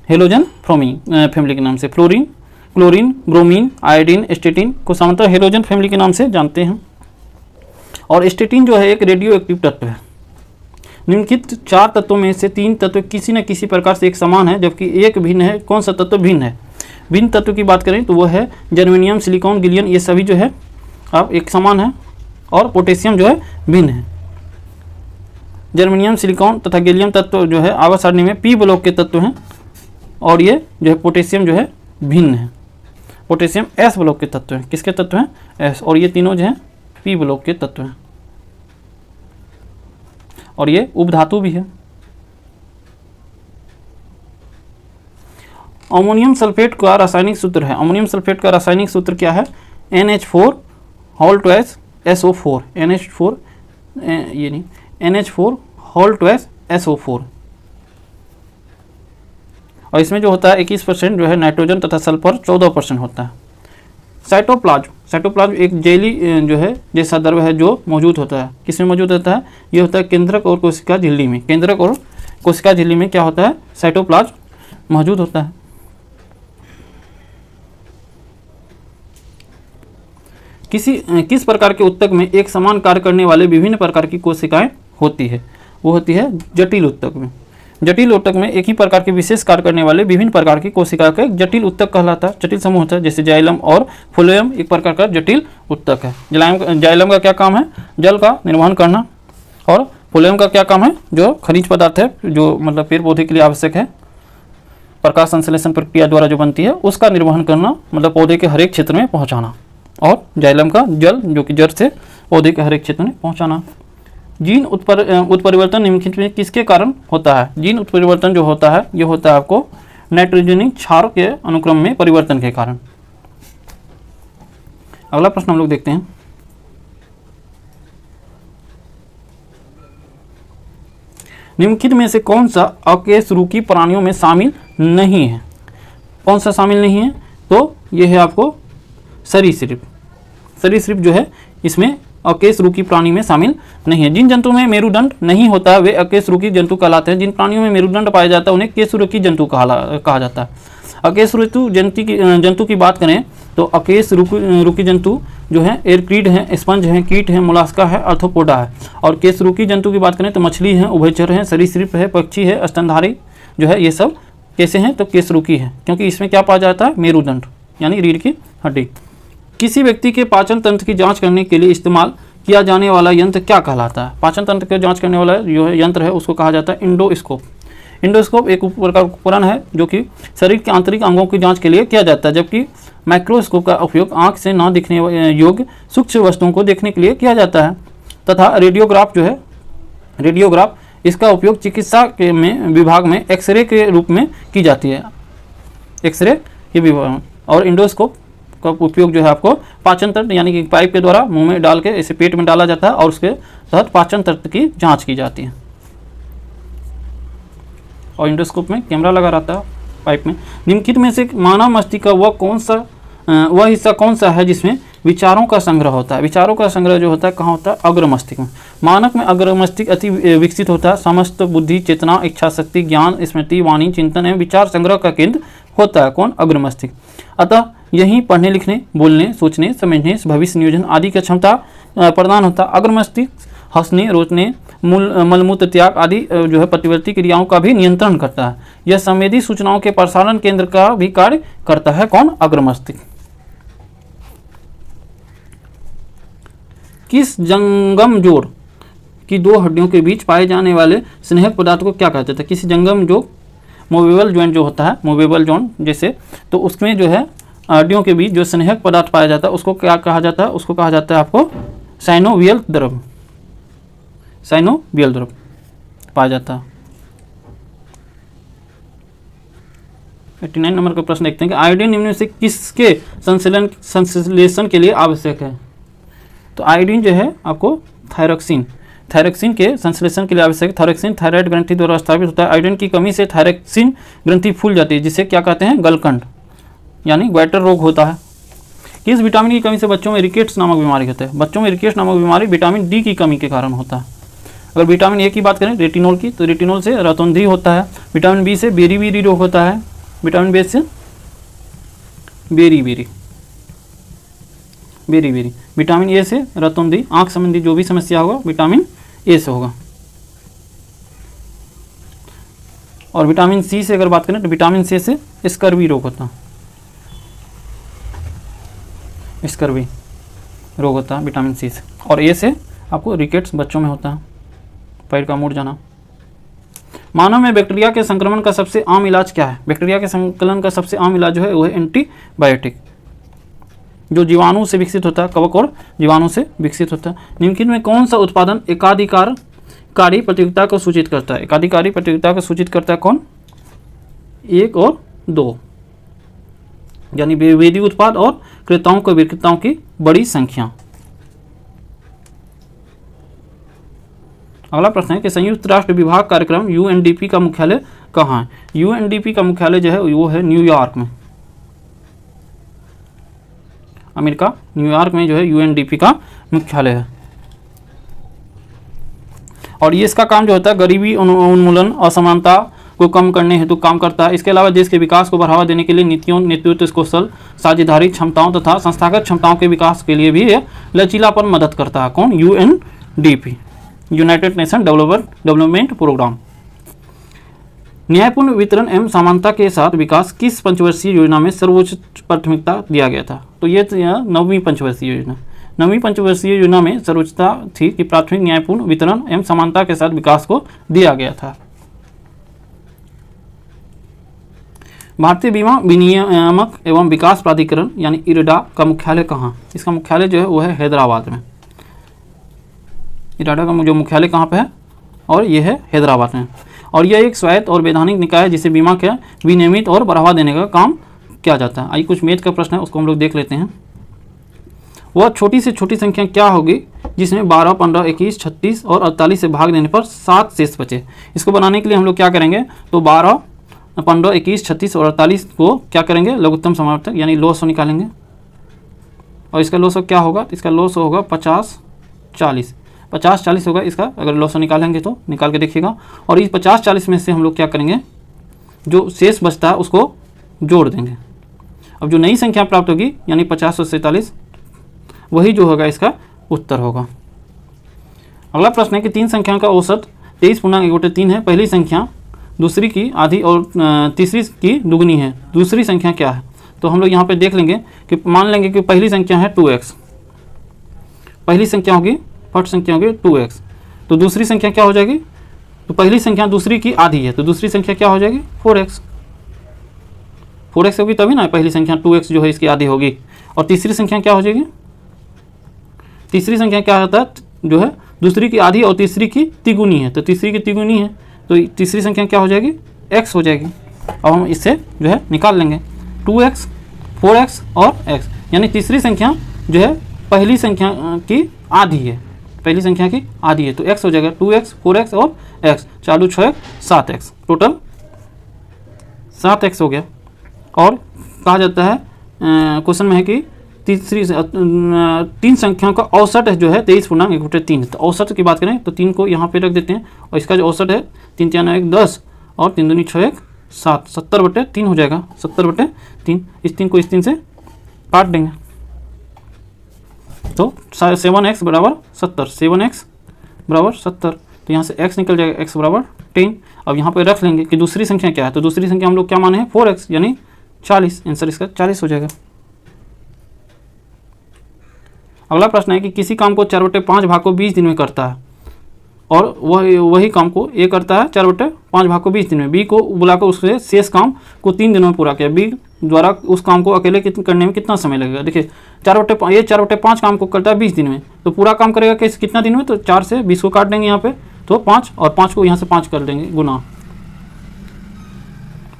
हेलोजन फैमिली के नाम से। Fluorine, chlorine, bromine, iodine, statin को सामान्यतः हेलोजन फैमिली के नाम से जानते हैं। और स्टेटिन जो है एक रेडियो एक्टिव तत्व है। निम्नलिखित 4 तत्वों में से 3 तत्व किसी न किसी प्रकार से एक समान है, जबकि एक भिन्न है। कौन सा तत्व भिन्न है? भिन्न तत्व की बात करें तो वो है जर्मेनियम, सिलिकॉन, गैलियम, ये सभी जो है अब एक समान है, और पोटेशियम जो है भिन्न है। जर्मेनियम, सिलिकॉन तथा गैलियम तत्व जो है आवर्त सारणी में P ब्लॉक के तत्व हैं, और ये जो है पोटेशियम जो है भिन्न है। पोटेशियम S ब्लॉक के तत्व हैं। किसके तत्व हैं? S। और ये तीनों जो हैं P ब्लॉक के तत्व हैं, और ये उपधातु भी है। अमोनियम सल्फेट का रासायनिक सूत्र है। अमोनियम सल्फेट का रासायनिक सूत्र क्या है? NH4 whole twice SO4। NH4 ये नहीं, NH4 होल ट्वाइस SO4। और इसमें जो होता है 21% जो है नाइट्रोजन तथा सल्फर 14% होता है। साइटोप्लाज्म एक जेली जो है जैसा द्रव्य है जो मौजूद होता है। किसमें मौजूद होता है? ये होता है केंद्रक और कोशिका झिल्ली में। केंद्रक और कोशिका झिल्ली में क्या होता है? साइटोप्लाज्म मौजूद होता है। किस प्रकार के ऊतक में एक समान कार्य करने वाले विभिन्न प्रकार की कोशिकाएं होती है? वो होती है जटिल ऊतक में। जटिल ऊतक में एक ही प्रकार के विशेष कार्य करने वाले विभिन्न प्रकार की कोशिका का एक जटिल ऊतक कहलाता है, जटिल समूह होता है। जैसे जाइलम और फ्लोएम एक प्रकार का जटिल ऊतक है। जाइलम का क्या काम है? जल का निर्वहन करना, और फ्लोएम का क्या काम है, जो खनिज पदार्थ है जो मतलब पेड़ पौधे के लिए आवश्यक है, प्रकाश संश्लेषण प्रक्रिया द्वारा जो बनती है उसका निर्वहन करना, मतलब पौधे के हर एक क्षेत्र में पहुंचाना। और जाइलम का जल, जो कि जड़ से पौधे के हर एक क्षेत्र में पहुंचाना। जीन उत्परिवर्तन निम्नलिखित में किसके कारण होता है? जीन उत्परिवर्तन जो होता है ये होता है आपको नाइट्रोजनिक क्षार के अनुक्रम में परिवर्तन के कारण। अगला प्रश्न हम लोग देखते हैं। निम्नलिखित में से कौन सा अकेशरुकी प्राणियों में शामिल नहीं है? कौन सा शामिल नहीं है? तो ये है आपको सरीसृप। सरीसृप जो है इसमें अकेशरुकी प्राणी में शामिल नहीं है। जिन जंतु में मेरुदंड नहीं होता वे अकेशरुकी जंतु कहलाते हैं। जिन प्राणियों में मेरुदंड पाया जाता है उन्हें केशरुकी जंतु कहा जाता है। अकेशरुकी जंतु की बात करें तो अकेशरुकी जंतु जो है एयरक्रीड है, स्पंज है, कीट है, मोलास्का है, आर्थ्रोपोडा है। और केशरुकी जंतु की बात करें तो मछली है, उभयचर है, सरीसृप है, पक्षी है, स्तनधारी जो है ये सब कैसे हैं तो केशरुकी है, क्योंकि इसमें क्या पाया जाता है? मेरुदंड यानी रीढ़ की हड्डी। किसी व्यक्ति के पाचन तंत्र की जांच करने के लिए इस्तेमाल किया जाने वाला यंत्र क्या कहलाता है? पाचन तंत्र की जांच करने वाला जो यंत्र है उसको कहा जाता है इंडोस्कोप। इंडोस्कोप एक प्रकार का उपकरण है जो कि शरीर के आंतरिक अंगों की जांच के लिए किया जाता है, जबकि माइक्रोस्कोप का उपयोग आंख से न दिखने योग्य सूक्ष्म वस्तुओं को देखने के लिए किया जाता है। तथा रेडियोग्राफ जो है, रेडियोग्राफ इसका उपयोग चिकित्सा के विभाग में एक्सरे के रूप में की जाती है, एक्सरे के विभाग में। और इंडोस्कोप का उपयोग जो है आपको पाचन तंत्र यानी कि पाइप के द्वारा मुंह में डाल के इसे पेट में डाला जाता है और उसके तहत पाचन तंत्र की जांच की जाती है। और इंडोस्कोप में कैमरा लगा रहता है पाइप में। निम्नलिखित में से मानव मस्तिष्क का वह हिस्सा कौन सा है जिसमें विचारों का संग्रह होता है? विचारों का संग्रह जो होता है कहाँ होता है? अग्र मस्तिष्क में। मानव में अग्र मस्तिष्क अति विकसित होता है। समस्त बुद्धि, चेतना, इच्छा शक्ति, ज्ञान, स्मृति, वाणी, चिंतन एवं विचार संग्रह का केंद्र होता है कौन? अग्र मस्तिष्क। अतः यही पढ़ने, लिखने, बोलने, सोचने, समझने, भविष्य नियोजन आदि की क्षमता प्रदान होता है। अग्र मस्तिष्क हंसने, रोचने, मलमूत्र त्याग आदि जो है प्रतिवर्ती क्रियाओं का भी नियंत्रण करता है। यह संवेदी सूचनाओं के प्रसारण केंद्र का भी कार्य करता है कौन? अग्र मस्तिष्क। किस जंगम जोड़ की दो हड्डियों के बीच पाए जाने वाले स्नेहक पदार्थ को क्या कहते हैं? किसी जंगम जोड़, मूवेबल जॉइंट जो होता है, मूवेबल जॉइंट जैसे, तो उसमें जो है हड्डियों के बीच जो स्नेहक पदार्थ पाया जाता है उसको क्या कहा जाता है? उसको कहा जाता है आपको साइनोवियल द्रव। साइनोवियल द्रव पाया जाता है। 89 नंबर का प्रश्न देखते हैं कि आयोडीन निम्न में से किसके संश्लेषण के लिए आवश्यक है? तो आयोडीन जो है आपको थायरोक्सिन के संश्लेषण के लिए आवश्यक है। थायरोक्सिन थायराइड ग्रंथि द्वारा स्थापित होता है। आयोडीन की कमी से थायरोक्सिन ग्रंथि फूल जाती है, जिसे क्या कहते हैं? गलकंड यानी ग्वाइटर रोग होता है। किस विटामिन की कमी से बच्चों में रिकेट्स नामक बीमारी होता है? बच्चों में रिकेट्स नामक बीमारी विटामिन डी की कमी के कारण होता है। अगर विटामिन ए की बात करें रेटिनोल की, तो रेटिनोल से रतौंधी होता है। विटामिन बी से बेरी रोग होता है। विटामिन बी से बेरी। विटामिन ए से रतौंधी, आंख संबंधी जो भी समस्या होगा विटामिन ए से होगा। और विटामिन सी से अगर बात करें तो विटामिन सी से स्कर्वी रोग होता है। स्कर्वी रोग होता है विटामिन सी से। और ए से आपको रिकेट्स बच्चों में होता है, पैर का मुड़ जाना। मानव में बैक्टीरिया के संक्रमण का सबसे आम इलाज क्या है? बैक्टीरिया के संकलन का सबसे आम इलाज जो है वो है एंटीबायोटिक, जो जीवाणु से विकसित होता है, कवक और जीवाणु से विकसित होता है। निम्नलिखित में कौन सा उत्पादन एकाधिकारकारी प्रतियोगिता को सूचित करता है? एकाधिकारी प्रतियोगिता को सूचित करता है कौन? 1 और 2 यानी विभेदी उत्पाद और क्रेताओं को विक्रेताओं की बड़ी संख्या। अगला प्रश्न है कि संयुक्त राष्ट्र विभाग कार्यक्रम यूएनडीपी का मुख्यालय कहाँ है? यूएनडीपी का मुख्यालय जो है वो है न्यूयॉर्क में, अमेरिका न्यूयॉर्क में जो है यूएनडीपी का मुख्यालय है। और ये इसका काम जो होता है गरीबी उन्मूलन, असमानता को कम करने हेतु काम करता है। इसके अलावा देश के विकास को बढ़ावा देने के लिए नीतियों, नेतृत्व कौशल, साझेदारी क्षमताओं तथा संस्थागत क्षमताओं के विकास के लिए भी लचीलापन मदद करता है कौन? UNDP, united nation development programme. न्यायपूर्ण वितरण एवं समानता के साथ विकास किस पंचवर्षीय योजना में सर्वोच्च प्राथमिकता दिया गया था? तो ये 9वीं पंचवर्षीय योजना। 9वीं पंचवर्षीय योजना में सर्वोच्चता थी कि प्राथमिक न्यायपूर्ण वितरण एवं समानता के साथ विकास को दिया गया था। भारतीय बीमा विनियामक एवं विकास प्राधिकरण यानी इरडा का मुख्यालय कहाँ? इसका मुख्यालय जो है वो है हैदराबाद में। इरडा का जो मुख्यालय कहाँ पे है? और ये है हैदराबाद में। और यह एक स्वायत्त और वैधानिक निकाय है जिसे बीमा का विनियमित और बढ़ावा देने का काम किया जाता है। आइए कुछ मैथ का प्रश्न है उसको हम लोग देख लेते हैं। वह छोटी से छोटी संख्या क्या होगी जिसमें 12, 15, 21, 36 और 48 से भाग देने पर 7 शेष बचे? इसको बनाने के लिए हम लोग क्या करेंगे? तो 12, 15, 21, 36 और 48 को क्या करेंगे? लघुत्तम समावर्तक यानी लॉस निकालेंगे। और इसका लॉस क्या होगा? इसका लॉस होगा 50, 40। 50, 40 होगा इसका, अगर लॉस निकालेंगे तो निकाल के देखिएगा। और इस 50, 40 में से हम लोग क्या करेंगे? जो शेष बचता है उसको जोड़ देंगे। अब जो नई संख्या प्राप्त होगी यानी 50 और 47, वही जो होगा इसका उत्तर होगा। अगला प्रश्न है कि 3 संख्याओं का औसत 23.1/3 है। पहली संख्या दूसरी की आधी और तीसरी की दुगनी है, दूसरी संख्या क्या है? तो हम लोग यहाँ पे देख लेंगे कि मान लेंगे कि पहली संख्या है 2x, पहली संख्या होगी, फर्स्ट संख्या होगी 2x, तो दूसरी संख्या क्या हो जाएगी? तो पहली संख्या दूसरी की आधी है तो दूसरी संख्या क्या हो जाएगी? 4x। 4x होगी तभी ना पहली संख्या 2x जो है इसकी आधी होगी। और तीसरी संख्या क्या हो जाएगी? तीसरी संख्या क्या होता है? जो है दूसरी की आधी और तीसरी की तिगुनी है, तो तीसरी की तिगुनी है तो तीसरी संख्या क्या हो जाएगी? x हो जाएगी। अब हम इससे जो है निकाल लेंगे 2x, 4x और x, यानी तीसरी संख्या जो है पहली संख्या की आधी है, पहली संख्या की आधी है तो x हो जाएगा 2x, 4x और x, 4 2 6 7x, टोटल 7x हो गया। और कहा जाता है क्वेश्चन में है कि तीन संख्याओं का औसत जो है 23.1/3 है। तो औसत की बात करें तो 3 को यहाँ पे रख देते हैं और इसका जो औसत है 3 3 1 10 और 3 दूनी 6 1 7, 70/3 हो जाएगा, 70/3। इस 3 को इस 3 से काट देंगे तो 7x बराबर 70, 7x बराबर 70, तो यहाँ से x निकल जाएगा, x बराबर 10। अब यहाँ पे रख लेंगे कि दूसरी संख्या क्या है, तो दूसरी संख्या हम लोग क्या माने हैं? 4x यानी 40, आंसर इसका 40 हो जाएगा। अगला प्रश्न है कि किसी काम को 4/5 भाग को 20 दिन में करता है और वही काम को ए करता है 4/5 भाग को 20 दिन में। बी को बुलाकर उससे शेष काम को 3 दिनों में पूरा किया। बी द्वारा उस काम को अकेले करने में कितना समय लगेगा? देखिए 4/5 काम को करता है 20 दिन में, तो पूरा काम करेगा कितना दिन में? तो 4 से 20 को काट देंगे यहाँ पे तो 5 और 5 को यहाँ से 5 कर देंगे गुना,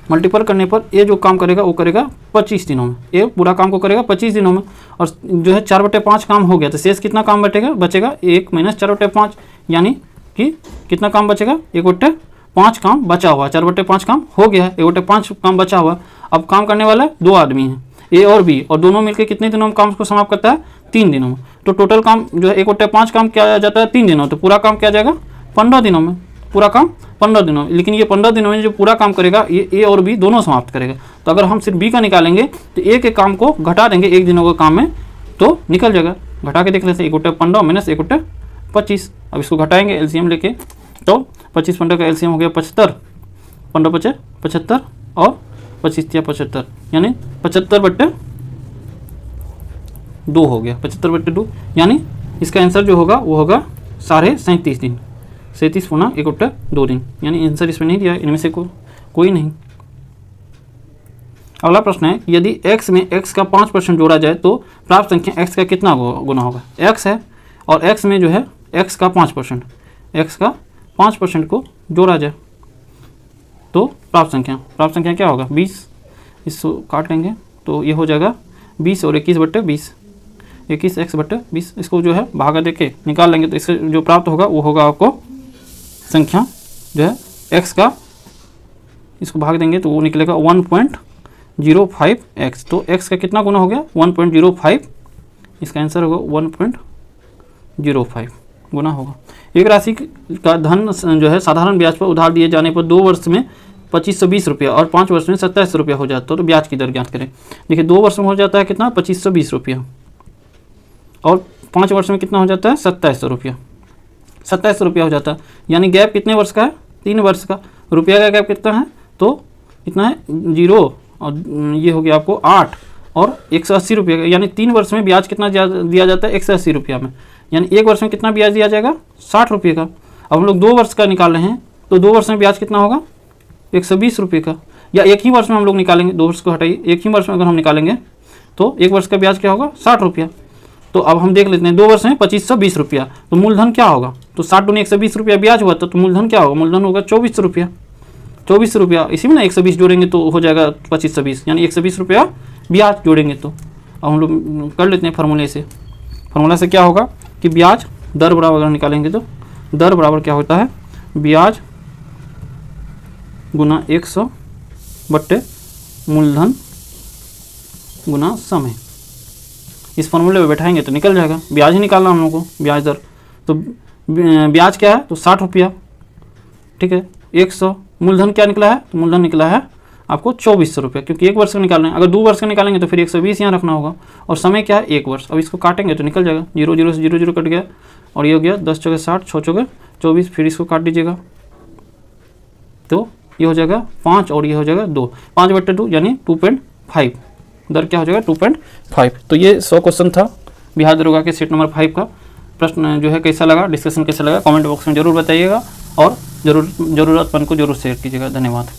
मल्टीपल करने पर ये जो काम करेगा वो करेगा 25 दिनों में, ये पूरा काम को करेगा 25 दिनों में। और जो है 4/5 काम हो गया तो शेष कितना काम बचेगा? 1 - 4/5, यानी कि कितना काम बचेगा? 1/5 काम बचा हुआ। 4/5 काम हो गया है, 1/5 काम बचा हुआ। अब काम करने वाला 2 आदमी हैं, ए और बी, और दोनों मिलकर कितने दिनों में काम को समाप्त करता है? 3 दिनों में। तो टोटल काम जो है 1/5 काम किया जाता है 3 दिनों, तो पूरा काम किया जाएगा 15 दिनों में, पूरा काम 15 दिनों में। लेकिन ये 15 दिनों में जो पूरा काम करेगा ये ए और बी दोनों समाप्त करेगा। तो अगर हम सिर्फ बी का निकालेंगे तो ए के काम को घटा देंगे 1 दिनों के काम में तो निकल जाएगा। घटा के देख लेते हैं, 1/15 - 1/25। अब इसको घटाएंगे एलसीएम लेके, तो 25 15 का एलसीएम हो गया 75, 15 5 75 और 25 3 75, यानी 75/2 हो गया, 75/2, यानी इसका आंसर जो होगा वो होगा 37.5 दिन, 37 × 1/2 दिन, यानी आंसर इसमें नहीं दिया, इनमें से कोई नहीं। अगला प्रश्न है यदि x में x का 5% जोड़ा जाए तो प्राप्त संख्या x का कितना गुना होगा? x है और x में जो है x का 5%, x का 5% को जोड़ा जाए तो प्राप्त संख्या क्या होगा? 20। इसको काट लेंगे तो ये हो जाएगा 20 और 21/20, 21x/20। इसको जो है भागा देके निकाल लेंगे तो इससे जो प्राप्त होगा वो होगा आपको संख्या जो है x का, इसको भाग देंगे तो वो निकलेगा 1.05x। तो x का कितना गुना हो गया? 1.05, इसका आंसर होगा 1.05 गुना होगा। एक राशि का धन जो है साधारण ब्याज पर उधार दिए जाने पर 2 वर्ष में 2520 रुपया और 5 वर्ष में 2700 रुपया हो जाता है, तो ब्याज की दर ज्ञात करें। देखिए 2 वर्ष में हो जाता है कितना? 2520 रुपया, और 5 वर्ष में कितना हो जाता है? 2700 रुपया, 2700 रुपया हो जाता है। यानी गैप कितने वर्ष का है? 3 वर्ष का। रुपया का गैप कितना है? तो कितना है? 0, और ये हो गया आपको 8, और 180 रुपये का, यानी 3 वर्ष में ब्याज कितना दिया जाता है 180 रुपया में, यानी 1 वर्ष में कितना ब्याज दिया जाएगा 60 रुपये का। अब हम लोग 2 वर्ष का निकाल रहे हैं तो 2 वर्ष में ब्याज कितना होगा 120 रुपये का, या एक ही वर्ष में हम लोग निकालेंगे, 2 वर्ष को हटाइए, एक ही वर्ष में अगर हम निकालेंगे तो 1 वर्ष का ब्याज क्या होगा 60 रुपया। तो अब हम देख लेते हैं 2 वर्ष में 2520 रुपया, तो मूलधन क्या होगा, तो 60 दूनी 120 रुपया ब्याज हुआ तो मूलधन क्या होगा, मूलधन होगा 24 रुपया, 24 रुपया, इसी में ना 120 जोड़ेंगे तो हो जाएगा 2520, यानी 120 रुपया ब्याज जोड़ेंगे। तो अब हम लोग कर लेते हैं फार्मूले से। फार्मूला से क्या होगा कि ब्याज दर बराबर अगर निकालेंगे तो दर बराबर क्या होता है, ब्याज गुना 100 बट्टे मूलधन गुना समय। इस फॉर्मूले में बैठाएंगे तो निकल जाएगा, ब्याज ही निकालना हम लोग को, ब्याज दर। तो ब्याज क्या है तो 60 रुपया, ठीक है, 100, मूलधन क्या निकला है, तो मूलधन निकला है आपको 2400 रुपया, क्योंकि 1 वर्ष का निकालना है। अगर 2 वर्ष का निकालेंगे तो फिर 120 यहाँ रखना होगा, और समय क्या है 1 वर्ष। अब इसको काटेंगे तो निकल जाएगा, 0 0 से 0 0 कट गया, और ये हो गया 10 चौके 60, 6 चौके 24, फिर इसको काट दीजिएगा तो ये हो जाएगा 5 और ये हो जाएगा 2, 5/2 यानी 2.5, दर क्या हो जाएगा 2.5। तो ये 100 क्वेश्चन था बिहार दरोगा के सीट नंबर 5 का। प्रश्न जो है कैसा लगा, डिस्कशन कैसा लगा, कमेंट बॉक्स में जरूर बताइएगा, और ज़रूरतमंद को जरूर शेयर कीजिएगा। धन्यवाद।